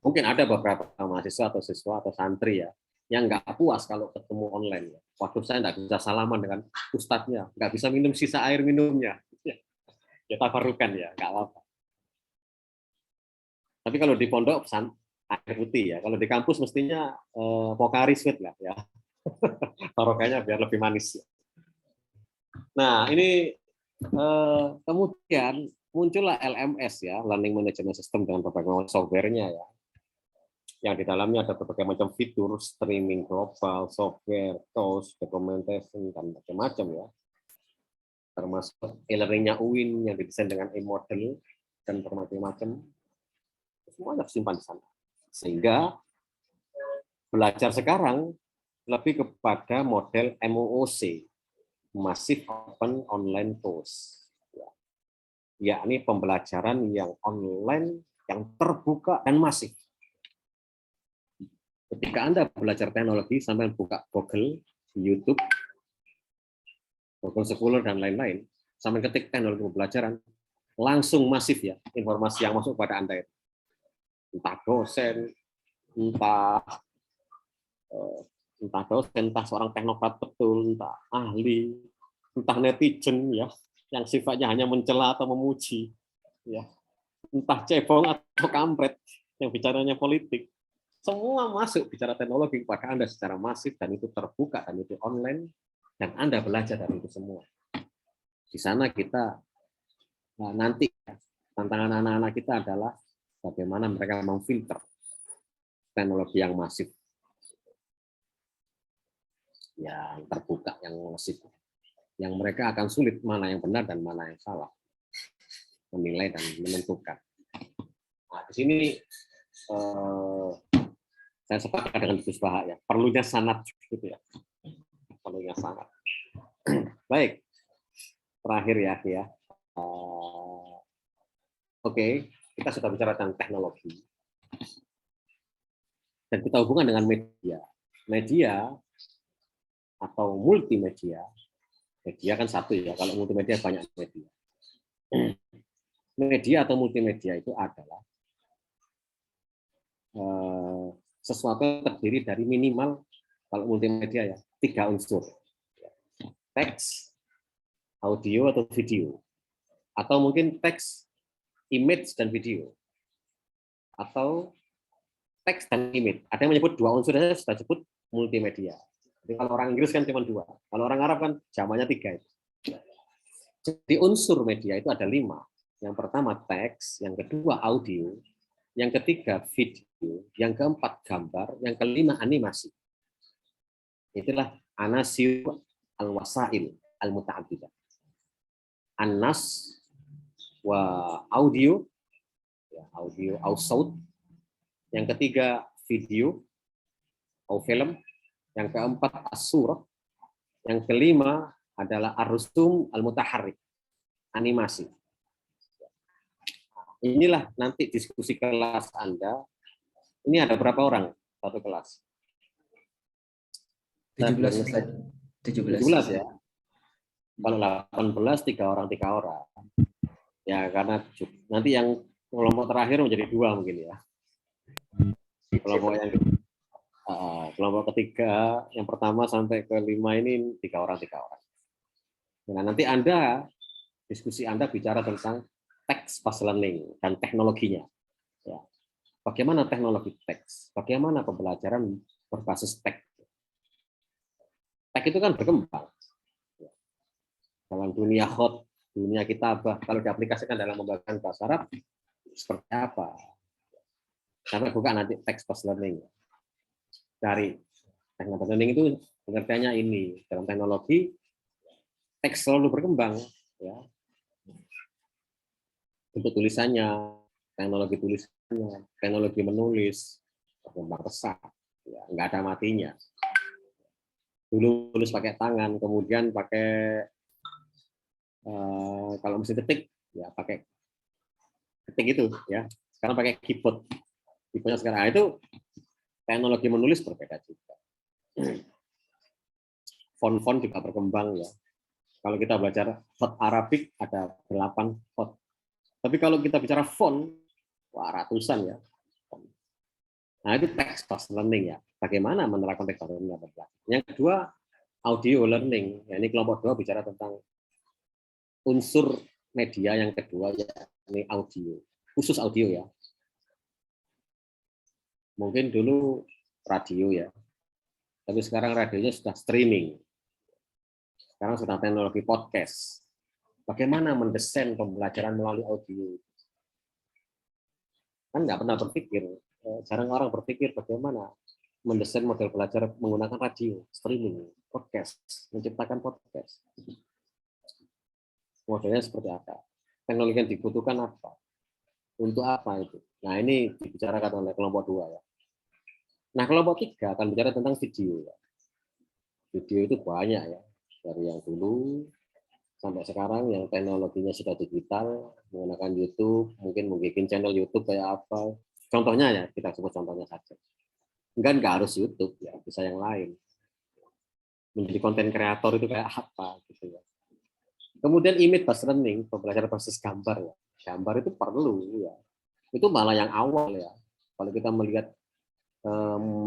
Mungkin ada beberapa mahasiswa atau siswa atau santri ya yang nggak puas kalau ketemu online. Ya. Waduh, saya nggak bisa salaman dengan ustadznya, nggak bisa minum sisa air minumnya. Ya tabarukan ya, nggak apa-apa. Tapi kalau di pondok air putih ya. Kalau di kampus mestinya Pocari Sweat lah ya. Barokahnya biar lebih manis. Nah, ini kemudian muncullah LMS ya, Learning Management System dengan berbagai macam software-nya ya. Yang di dalamnya ada berbagai macam fitur, streaming global, software, tools, documentation, dan macam-macam ya. Termasuk e-learning-nya UIN yang didesain dengan e-model dan berbagai macam. Semuanya tersimpan di sana. Sehingga belajar sekarang lebih kepada model MOOC, Massive Open Online Course. Yakni pembelajaran yang online, yang terbuka dan masif. Ketika Anda belajar teknologi, sampai buka Google, YouTube, Google Scholar, dan lain-lain, sampai ketik teknologi pembelajaran, langsung masif ya informasi yang masuk pada Anda. Entah dosen, entah dosen, entah seorang teknokrat betul, entah ahli, entah netizen ya, yang sifatnya hanya mencela atau memuji, ya, entah cebong atau kampret yang bicaranya politik, semua masuk bicara teknologi kepada Anda secara masif dan itu terbuka dan itu online dan Anda belajar dari itu semua. Di sana kita nanti tantangan anak-anak kita adalah bagaimana mereka memfilter teknologi yang masif, yang terbuka, yang masif, yang mereka akan sulit mana yang benar dan mana yang salah, menilai dan menentukan. Nah, di sini saya sepakat dengan Gus Baha ya, perlunya sanad gitu ya, perlunya sanad. Baik, terakhir ya. Oke, kita sudah bicara tentang teknologi dan kita hubungan dengan media atau multimedia. Media kan satu ya, kalau multimedia banyak media. Media atau multimedia itu adalah sesuatu yang terdiri dari minimal, kalau multimedia ya, 3 unsur. Teks, audio atau video. Atau mungkin teks, image, dan video. Atau teks dan image. Ada yang menyebut 2 unsur saja sudah disebut multimedia. Jadi kalau orang Inggris kan cuma 2. Kalau orang Arab kan zamannya 3 itu. Jadi unsur media itu ada 5. Yang pertama teks, yang kedua audio, yang ketiga video, yang keempat gambar, yang kelima animasi. Itulah anasir al-wasail al-muta'addidah. Anas wa audio, ya, audio au saut. Yang ketiga video atau film, yang keempat as-surah, yang kelima adalah ar-rusum al-mutaharrik, animasi. Inilah nanti diskusi kelas Anda. Ini ada berapa orang satu kelas? 17 ya. Kalau 18 3 orang. Ya karena nanti yang kelompok terakhir menjadi 2 mungkin ya. Kelompok ketiga, yang pertama sampai ke 5 ini 3 orang. Nah, nanti Anda diskusi Anda bicara tentang text-based learning dan teknologinya. Ya. Bagaimana teknologi teks? Bagaimana pembelajaran berbasis teks? Teks itu kan berkembang. Dalam dunia hot, dunia kitabah, kalau diaplikasikan dalam pembelajaran bahasa Arab, seperti apa? Sampai buka nanti text-based learning. Dari teknologi learning itu pengertiannya ini. Dalam teknologi, teks selalu berkembang. Ya. Untuk tulisannya, teknologi tulisannya, teknologi menulis, berkembang pesat, ya, nggak ada matinya. Dulu tulis pakai tangan, kemudian pakai kalau mesti ketik, ya pakai ketik itu, ya. Sekarang pakai keyboard. Keyboardnya sekarang itu teknologi menulis berbeda juga. Font-font juga berkembang ya. Kalau kita belajar hot Arabic ada 8 hot. Tapi kalau kita bicara font, wah ratusan ya. Nah, itu text based learning ya. Bagaimana menerapkan text based learning? Yang kedua, audio learning. Ya, ini kelompok 2 bicara tentang unsur media yang kedua, ya, ini audio. Khusus audio ya. Mungkin dulu radio ya. Tapi sekarang radionya sudah streaming. Sekarang sudah teknologi podcast. Bagaimana mendesain pembelajaran melalui audio? Kan nggak pernah berpikir, jarang orang berpikir bagaimana mendesain model belajar menggunakan radio, streaming, podcast, menciptakan podcast. Modelnya seperti apa? Teknologi yang dibutuhkan apa? Untuk apa itu? Nah, ini dibicarakan oleh kelompok 2 ya. Nah, kelompok 3 akan bicara tentang video. Ya. Video itu banyak ya, dari yang dulu sampai sekarang yang teknologinya sudah digital, menggunakan YouTube, mungkin bikin channel YouTube kayak apa. Contohnya ya, kita sebut contohnya saja. Nggak harus YouTube ya, bisa yang lain. Menjadi konten kreator itu kayak apa gitu ya. Kemudian image based learning, pembelajaran berbasis gambar ya. Gambar itu perlu ya. Itu malah yang awal ya. Kalau kita melihat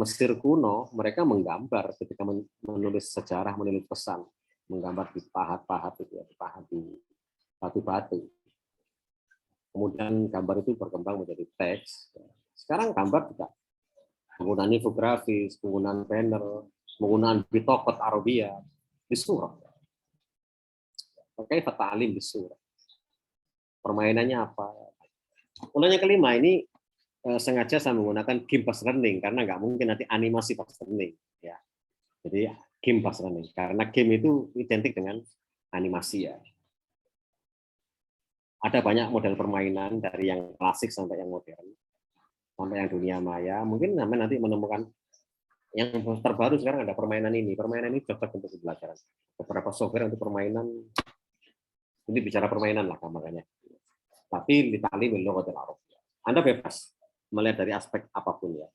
Mesir kuno, mereka menggambar ketika menulis sejarah, menulis pesan, menggambar di pahat-pahat itu ya, di pahat di batu-batu. Kemudian gambar itu berkembang menjadi teks. Sekarang gambar juga penggunaan infografis, penggunaan banner, penggunaan bitokot Arabia di surah. Pakai fata'alim di surah. Permainannya apa? Kemudian yang kelima ini sengaja saya menggunakan game based learning karena nggak mungkin nanti animasi based learning ya. Jadi game based learning karena game itu identik dengan animasi ya. Ada banyak model permainan dari yang klasik sampai yang modern, sampai yang dunia maya. Mungkin nanti menemukan yang terbaru sekarang ada permainan ini. Permainan ini cocok untuk pembelajaran. Beberapa software untuk permainan, ini bicara permainan lah makanya. Tapi ditali lughatil Arab. Anda bebas melihat dari aspek apapun ya.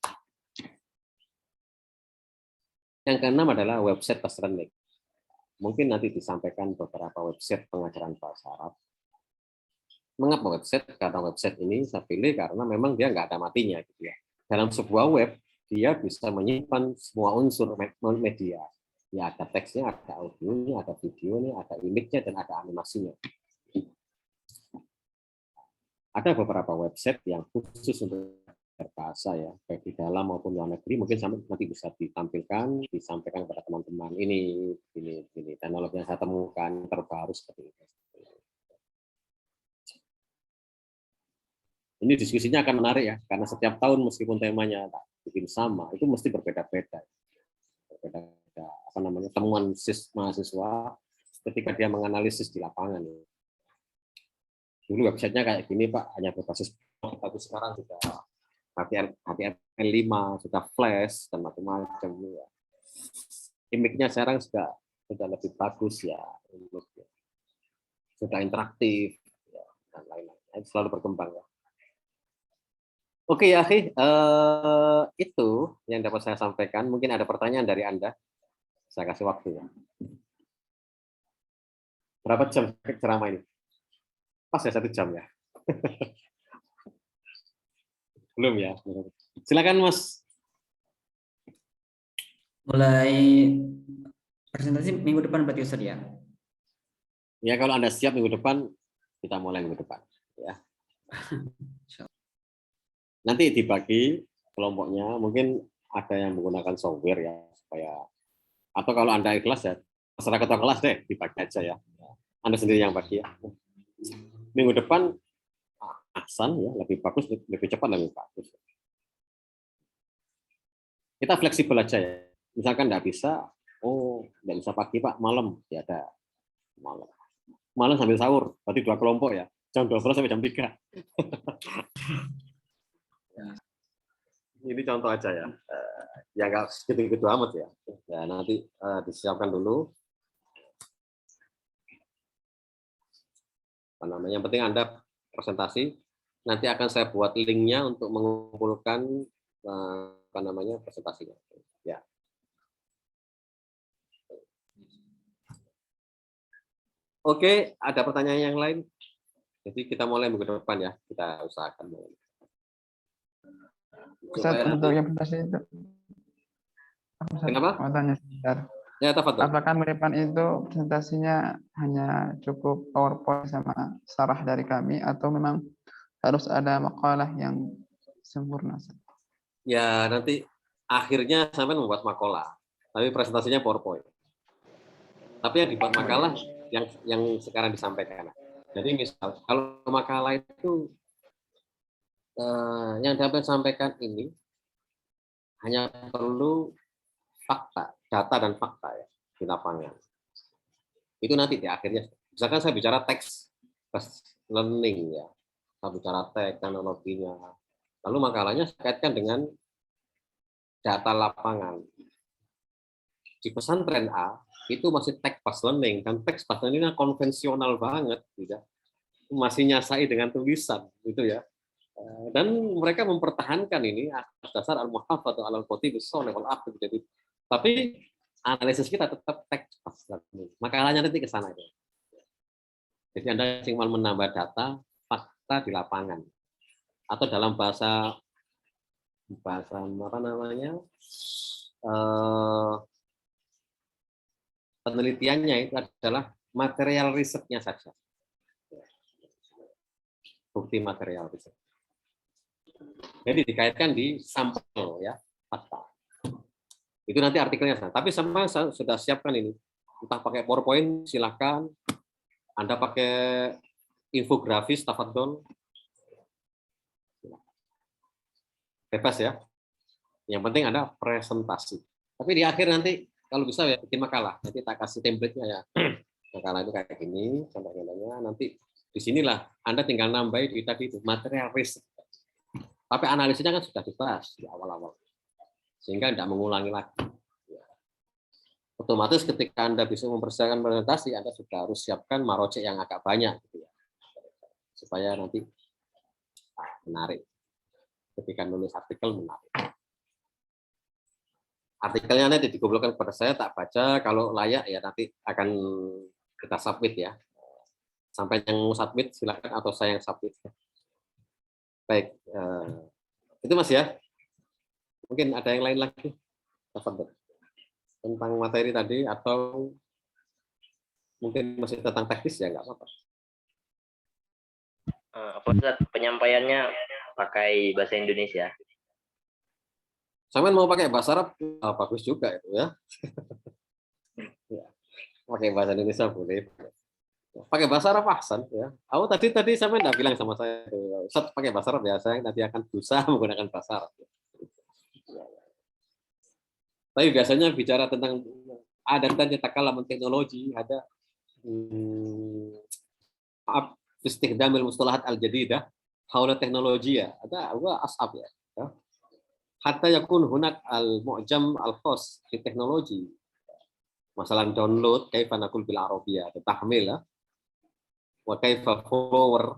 Yang keenam adalah website based learning. Mungkin nanti disampaikan beberapa website pengajaran bahasa Arab. Mengapa website? Karena website ini saya pilih karena memang dia nggak ada matinya gitu ya. Dalam sebuah web dia bisa menyimpan semua unsur media. Ya ada teksnya, ada audionya, ada videonya, ada image-nya dan ada animasinya. Ada beberapa website yang khusus untuk berbahasa ya, baik di dalam maupun luar negeri. Mungkin nanti bisa ditampilkan, disampaikan kepada teman-teman. Ini teknologi yang saya temukan terbaru seperti itu. Ini diskusinya akan menarik ya, karena setiap tahun meskipun temanya tak bikin sama, itu mesti berbeda-beda. Berbeda-beda apa namanya temuan mahasiswa ketika dia menganalisis di lapangan. Dulu websitenya kayak gini Pak, hanya berbasis blog, tapi sekarang sudah HTML5, sudah Flash dan macam-macam ya. Image-nya sekarang sudah lebih bagus ya, sudah interaktif ya, dan lain-lain. Selalu berkembang ya. Oke ya, itu yang dapat saya sampaikan. Mungkin ada pertanyaan dari Anda. Saya kasih waktu ya. Berapa jam ceramah ini? Pas ya 1 jam ya. Belum ya. Silakan Mas. Mulai presentasi minggu depan berarti Ustaz ya? Ya kalau Anda siap minggu depan, kita mulai minggu depan. Ya. Nanti dibagi kelompoknya, mungkin ada yang menggunakan software ya supaya, atau kalau Anda ikhlas ya terserah ketua kelas deh, dibagi aja ya. Anda sendiri yang bagi ya. Minggu depan Ahsan ya, lebih bagus, lebih cepat, lebih bagus. Kita fleksibel aja ya. Misalkan nggak bisa, nggak bisa pagi Pak, malam ya ada malam. Malam sambil sahur, berarti 2 kelompok ya. Jam 12 sampai jam 3. Ini contoh aja ya. Ya nggak gitu-gitu amat ya. Ya nanti disiapkan dulu. Apa namanya? Yang penting Anda presentasi. Nanti akan saya buat linknya untuk mengumpulkan apa namanya presentasinya. Ya. Oke, ada pertanyaan yang lain? Jadi kita mulai minggu depan ya. Kita usahakan mulai. Ustaz, Supaya untuk nanti, yang presentasi itu, Ustaz, kenapa? mau tanya sebentar. Ya, tafadhol. Apakah Miripan itu presentasinya hanya cukup PowerPoint sama sarah dari kami atau memang harus ada makalah yang sempurna? Ustaz? Ya, nanti akhirnya sampai membuat makalah, tapi presentasinya PowerPoint. Tapi yang dibuat makalah yang sekarang disampaikan. Jadi misal kalau makalah itu yang dapat sampaikan ini hanya perlu fakta, data dan fakta ya di lapangan. Itu nanti di akhirnya. Misalkan saya bicara teks learning ya, saya bicara teks teknologinya. Lalu makalahnya saya kaitkan dengan data lapangan. Di pesantren A itu masih teks pas learning, dan teks pas learning konvensional banget, tidak masih nyasai dengan tulisan gitu ya. Dan mereka mempertahankan ini atas dasar al-muhafadz atau al-qotibus sholih wal aqd. Jadi tapi analisis kita tetap teks pas learning. Makalahnya nanti ke sana itu. Jadi Anda cuma menambah data fakta di lapangan atau dalam bahasa apa namanya? Penelitiannya itu adalah material risetnya saja. Bukti material riset. Jadi dikaitkan di sampel ya, fakta. Itu nanti artikelnya. Tapi sama saya sudah siapkan ini. Entah pakai PowerPoint silakan. Anda pakai infografis tafadhol. Bebas ya. Yang penting ada presentasi. Tapi di akhir nanti kalau bisa ya bikin makalah. Nanti tak kasih template-nya ya. Makalah itu kayak gini, contoh-contohnya. Nanti disinilah Anda tinggal nambahin di tadi itu material riset. Tapi analisisnya kan sudah dibahas di awal-awal. Sehingga tidak mengulangi lagi. Otomatis ketika Anda bisa mempersiapkan presentasi, Anda sudah harus siapkan marojek yang agak banyak. Gitu ya. Supaya nanti menarik. Ketika nulis artikel menarik. Artikelnya nanti dikumpulkan kepada saya, tak baca, kalau layak ya nanti akan kita submit ya. Sampai yang mau submit silakan atau saya yang submit. Baik, itu Mas ya. Mungkin ada yang lain lagi tentang materi tadi atau mungkin masih tentang teknis ya nggak apa-apa. Apa Ustaz, penyampaiannya pakai bahasa Indonesia? Sampai mau pakai bahasa Arab, bagus juga itu ya. Ya. Pakai bahasa Indonesia boleh. Pakai bahasa Arab ahsan ya. Aku tadi sampai enggak bilang sama saya, Ustaz pakai bahasa Arab ya, saya nanti akan berusaha menggunakan bahasa Arab. Tapi biasanya bicara tentang ada takalam teknologi, ada istighdamil mustalahat al-jadidah haula teknologi ya. Ada gua asab ya. Hatta yakun hunak al-mu'jam al-khas di teknologi. Masalah download kaifa naqul bil arabiyah, tahmil ya. Wa kaifa follower.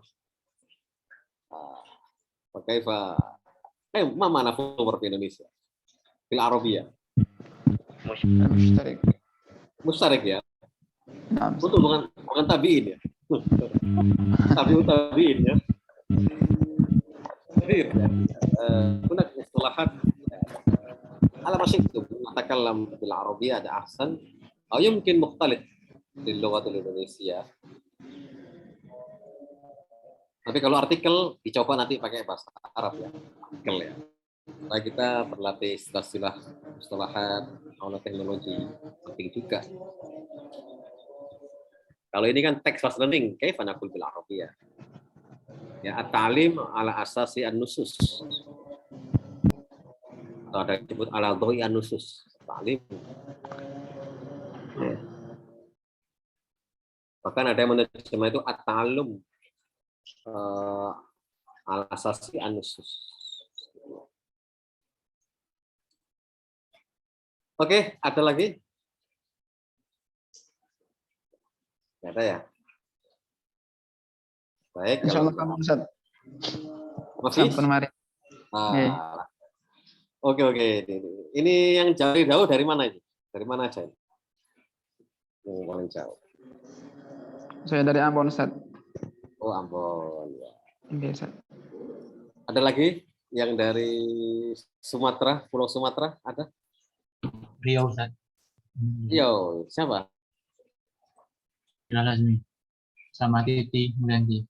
Wa kaifa ma mana follower di Indonesia? Bil arabiyah. Mustarik ya. Nah, Untuk bukan tabiin ya. Tabiin ya. Hunak istalahat ala masyiktum natakallam bil arabiyah ada ahsan atau mungkin mukhtalif di lughatul Indonesia. Tapi kalau artikel dicoba nanti pakai bahasa Arab ya, artikel ya. Supaya kita berlatih istilah-istilah mustalahat teknologi penting juga. Kalau ini kan text fast learning, kaifa naqul bil arabiyah. Ya, at-ta'lim ala asasi an-nusus. Atau ada yang disebut ala dhawi an-nusus. Ta'lim. Ya. Bahkan ada yang menerjemah itu at-ta'allum ala asasi an-nusus. Oke, ada lagi? Nggak ada ya? Baik. Insyaallah kamu Ustaz. Masih? Sampun mari. Oke. Ini yang jauh dari mana ini? Dari mana aja? Yang paling jauh. Saya dari Ambon Ustaz. Oh, Ambon ya. Oke, Ustaz. Ada lagi? Yang dari Sumatera, Pulau Sumatera ada? Riau Ustaz. Yo, siapa? Bilal Azmi. Sama Titi Mulyandi.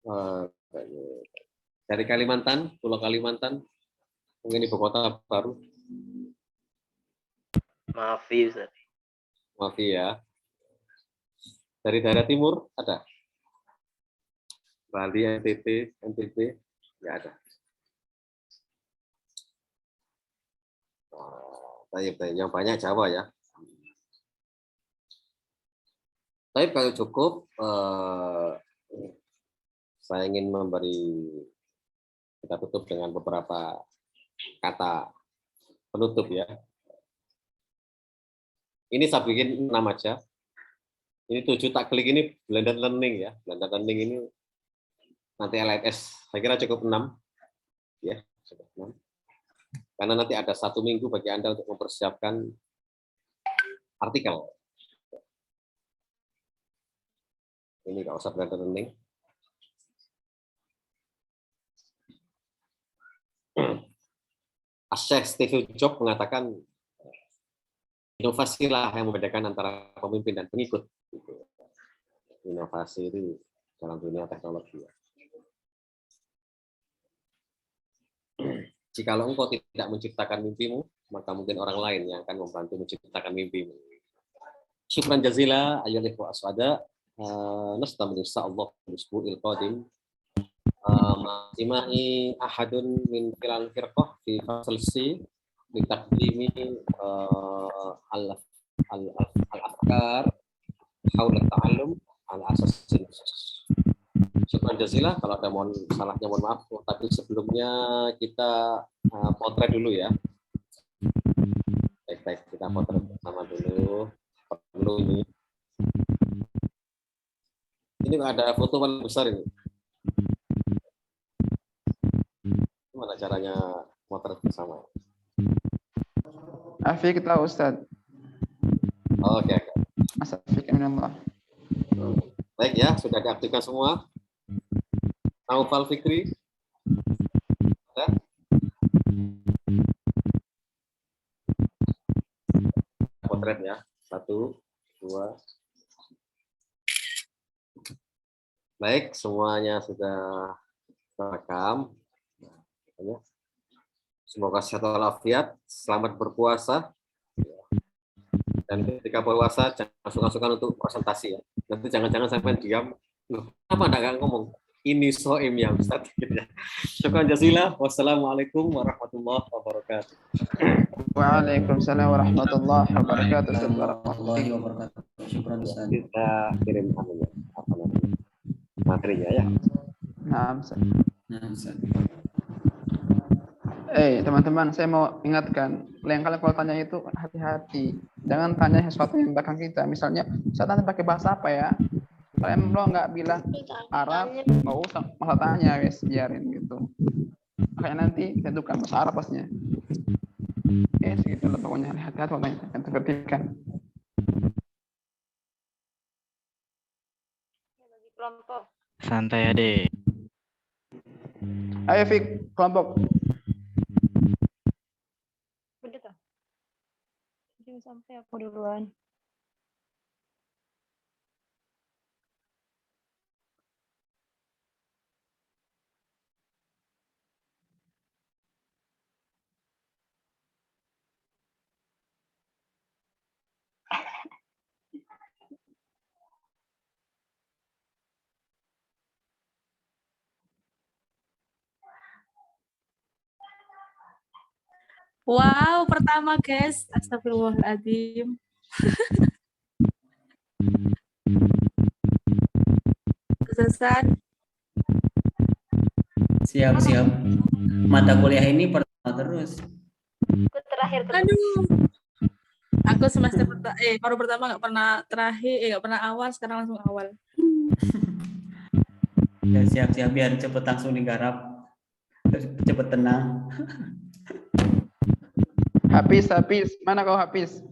Eh, dari Kalimantan, Pulau Kalimantan, mungkin ibu kota baru. Maafi Ustaz. Maaf ya. Dari daerah timur ada? Bali, NTB, nggak ada. Yang banyak Jawa ya. Tapi kalau cukup, saya ingin kita tutup dengan beberapa kata penutup ya. Ini saya bikin 6 aja. Ini 7 tak klik ini blended learning ya. Blended learning ini nanti LMS. Saya kira cukup 6. Ya, cukup 6. Karena nanti ada 1 minggu bagi Anda untuk mempersiapkan artikel. Ini nggak usah blended learning. Syekh Steve Jobs mengatakan inovasilah yang membedakan antara pemimpin dan pengikut. Inovasi itu dalam dunia teknologi. Jikalau engkau tidak menciptakan mimpimu, maka mungkin orang lain yang akan membantu menciptakan mimpimu. Syukran jazila ayyuhal ikhwah aswada. Nastamin insyaallah bisbu'il qadim. Ma'i ahadun min filal firqah fi fasl C bitaqdimi al-afkar haula ta'allum ala asas. Syukran jazilah. Kalau ada salahnya mohon maaf. Tapi sebelumnya kita potret dulu ya. Baik, kita potret bersama dulu. Perlu ini. Ini ada foto paling besar ini. Gimana caranya potret bersama? Afiq tahu Ustaz. Oke. Mas Afiq minallah. Baik ya, sudah diaktifkan semua. Naufal Fikri. Ya. Potret ya. 1, 2. Baik, semuanya sudah terekam. Semoga sehat walafiat, selamat berpuasa. Dan ketika puasa jangan sungkan-sungkan untuk presentasi ya. Nanti jangan-jangan sampai diam. Loh, apa enggak ngomong? Ini soim ya Ustaz. Syukran jazilah. Wassalamualaikum warahmatullahi wabarakatuh. Waalaikumsalam warahmatullahi wabarakatuh. Warahmatullahi wabarakatuh. Syukran Ustaz. Kita kirim materinya ya. Nah, Ustaz. Nah, Ustaz. Teman-teman, saya mau ingatkan, lain kali kalau tanya itu hati-hati. Jangan tanya sesuatu yang belakang kita. Misalnya, saya tanya pakai bahasa apa ya? Kalian lo nggak bilang Arab, nggak usah masa tanya, guys, biarin gitu. Makanya nanti tentukan bahasa Arab pastinya. Segitu lah pokoknya. Hati-hati kalau tanya, yang terketikkan. Kelompok. Santai Ade. Ayo Fik, kelompok. Udah toh? Jangan sampai aku duluan. Wow, pertama guys. Astagfirullahaladzim. Kesesan. Siap. Mata kuliah ini pertama terus. Aku terakhir terus. Aduh. Aku semester baru pertama nggak pernah terakhir, nggak pernah awal, sekarang langsung awal. Ya, siap biar cepet langsung digarap. Cepet tenang. Hafiz, mana kau Hafiz?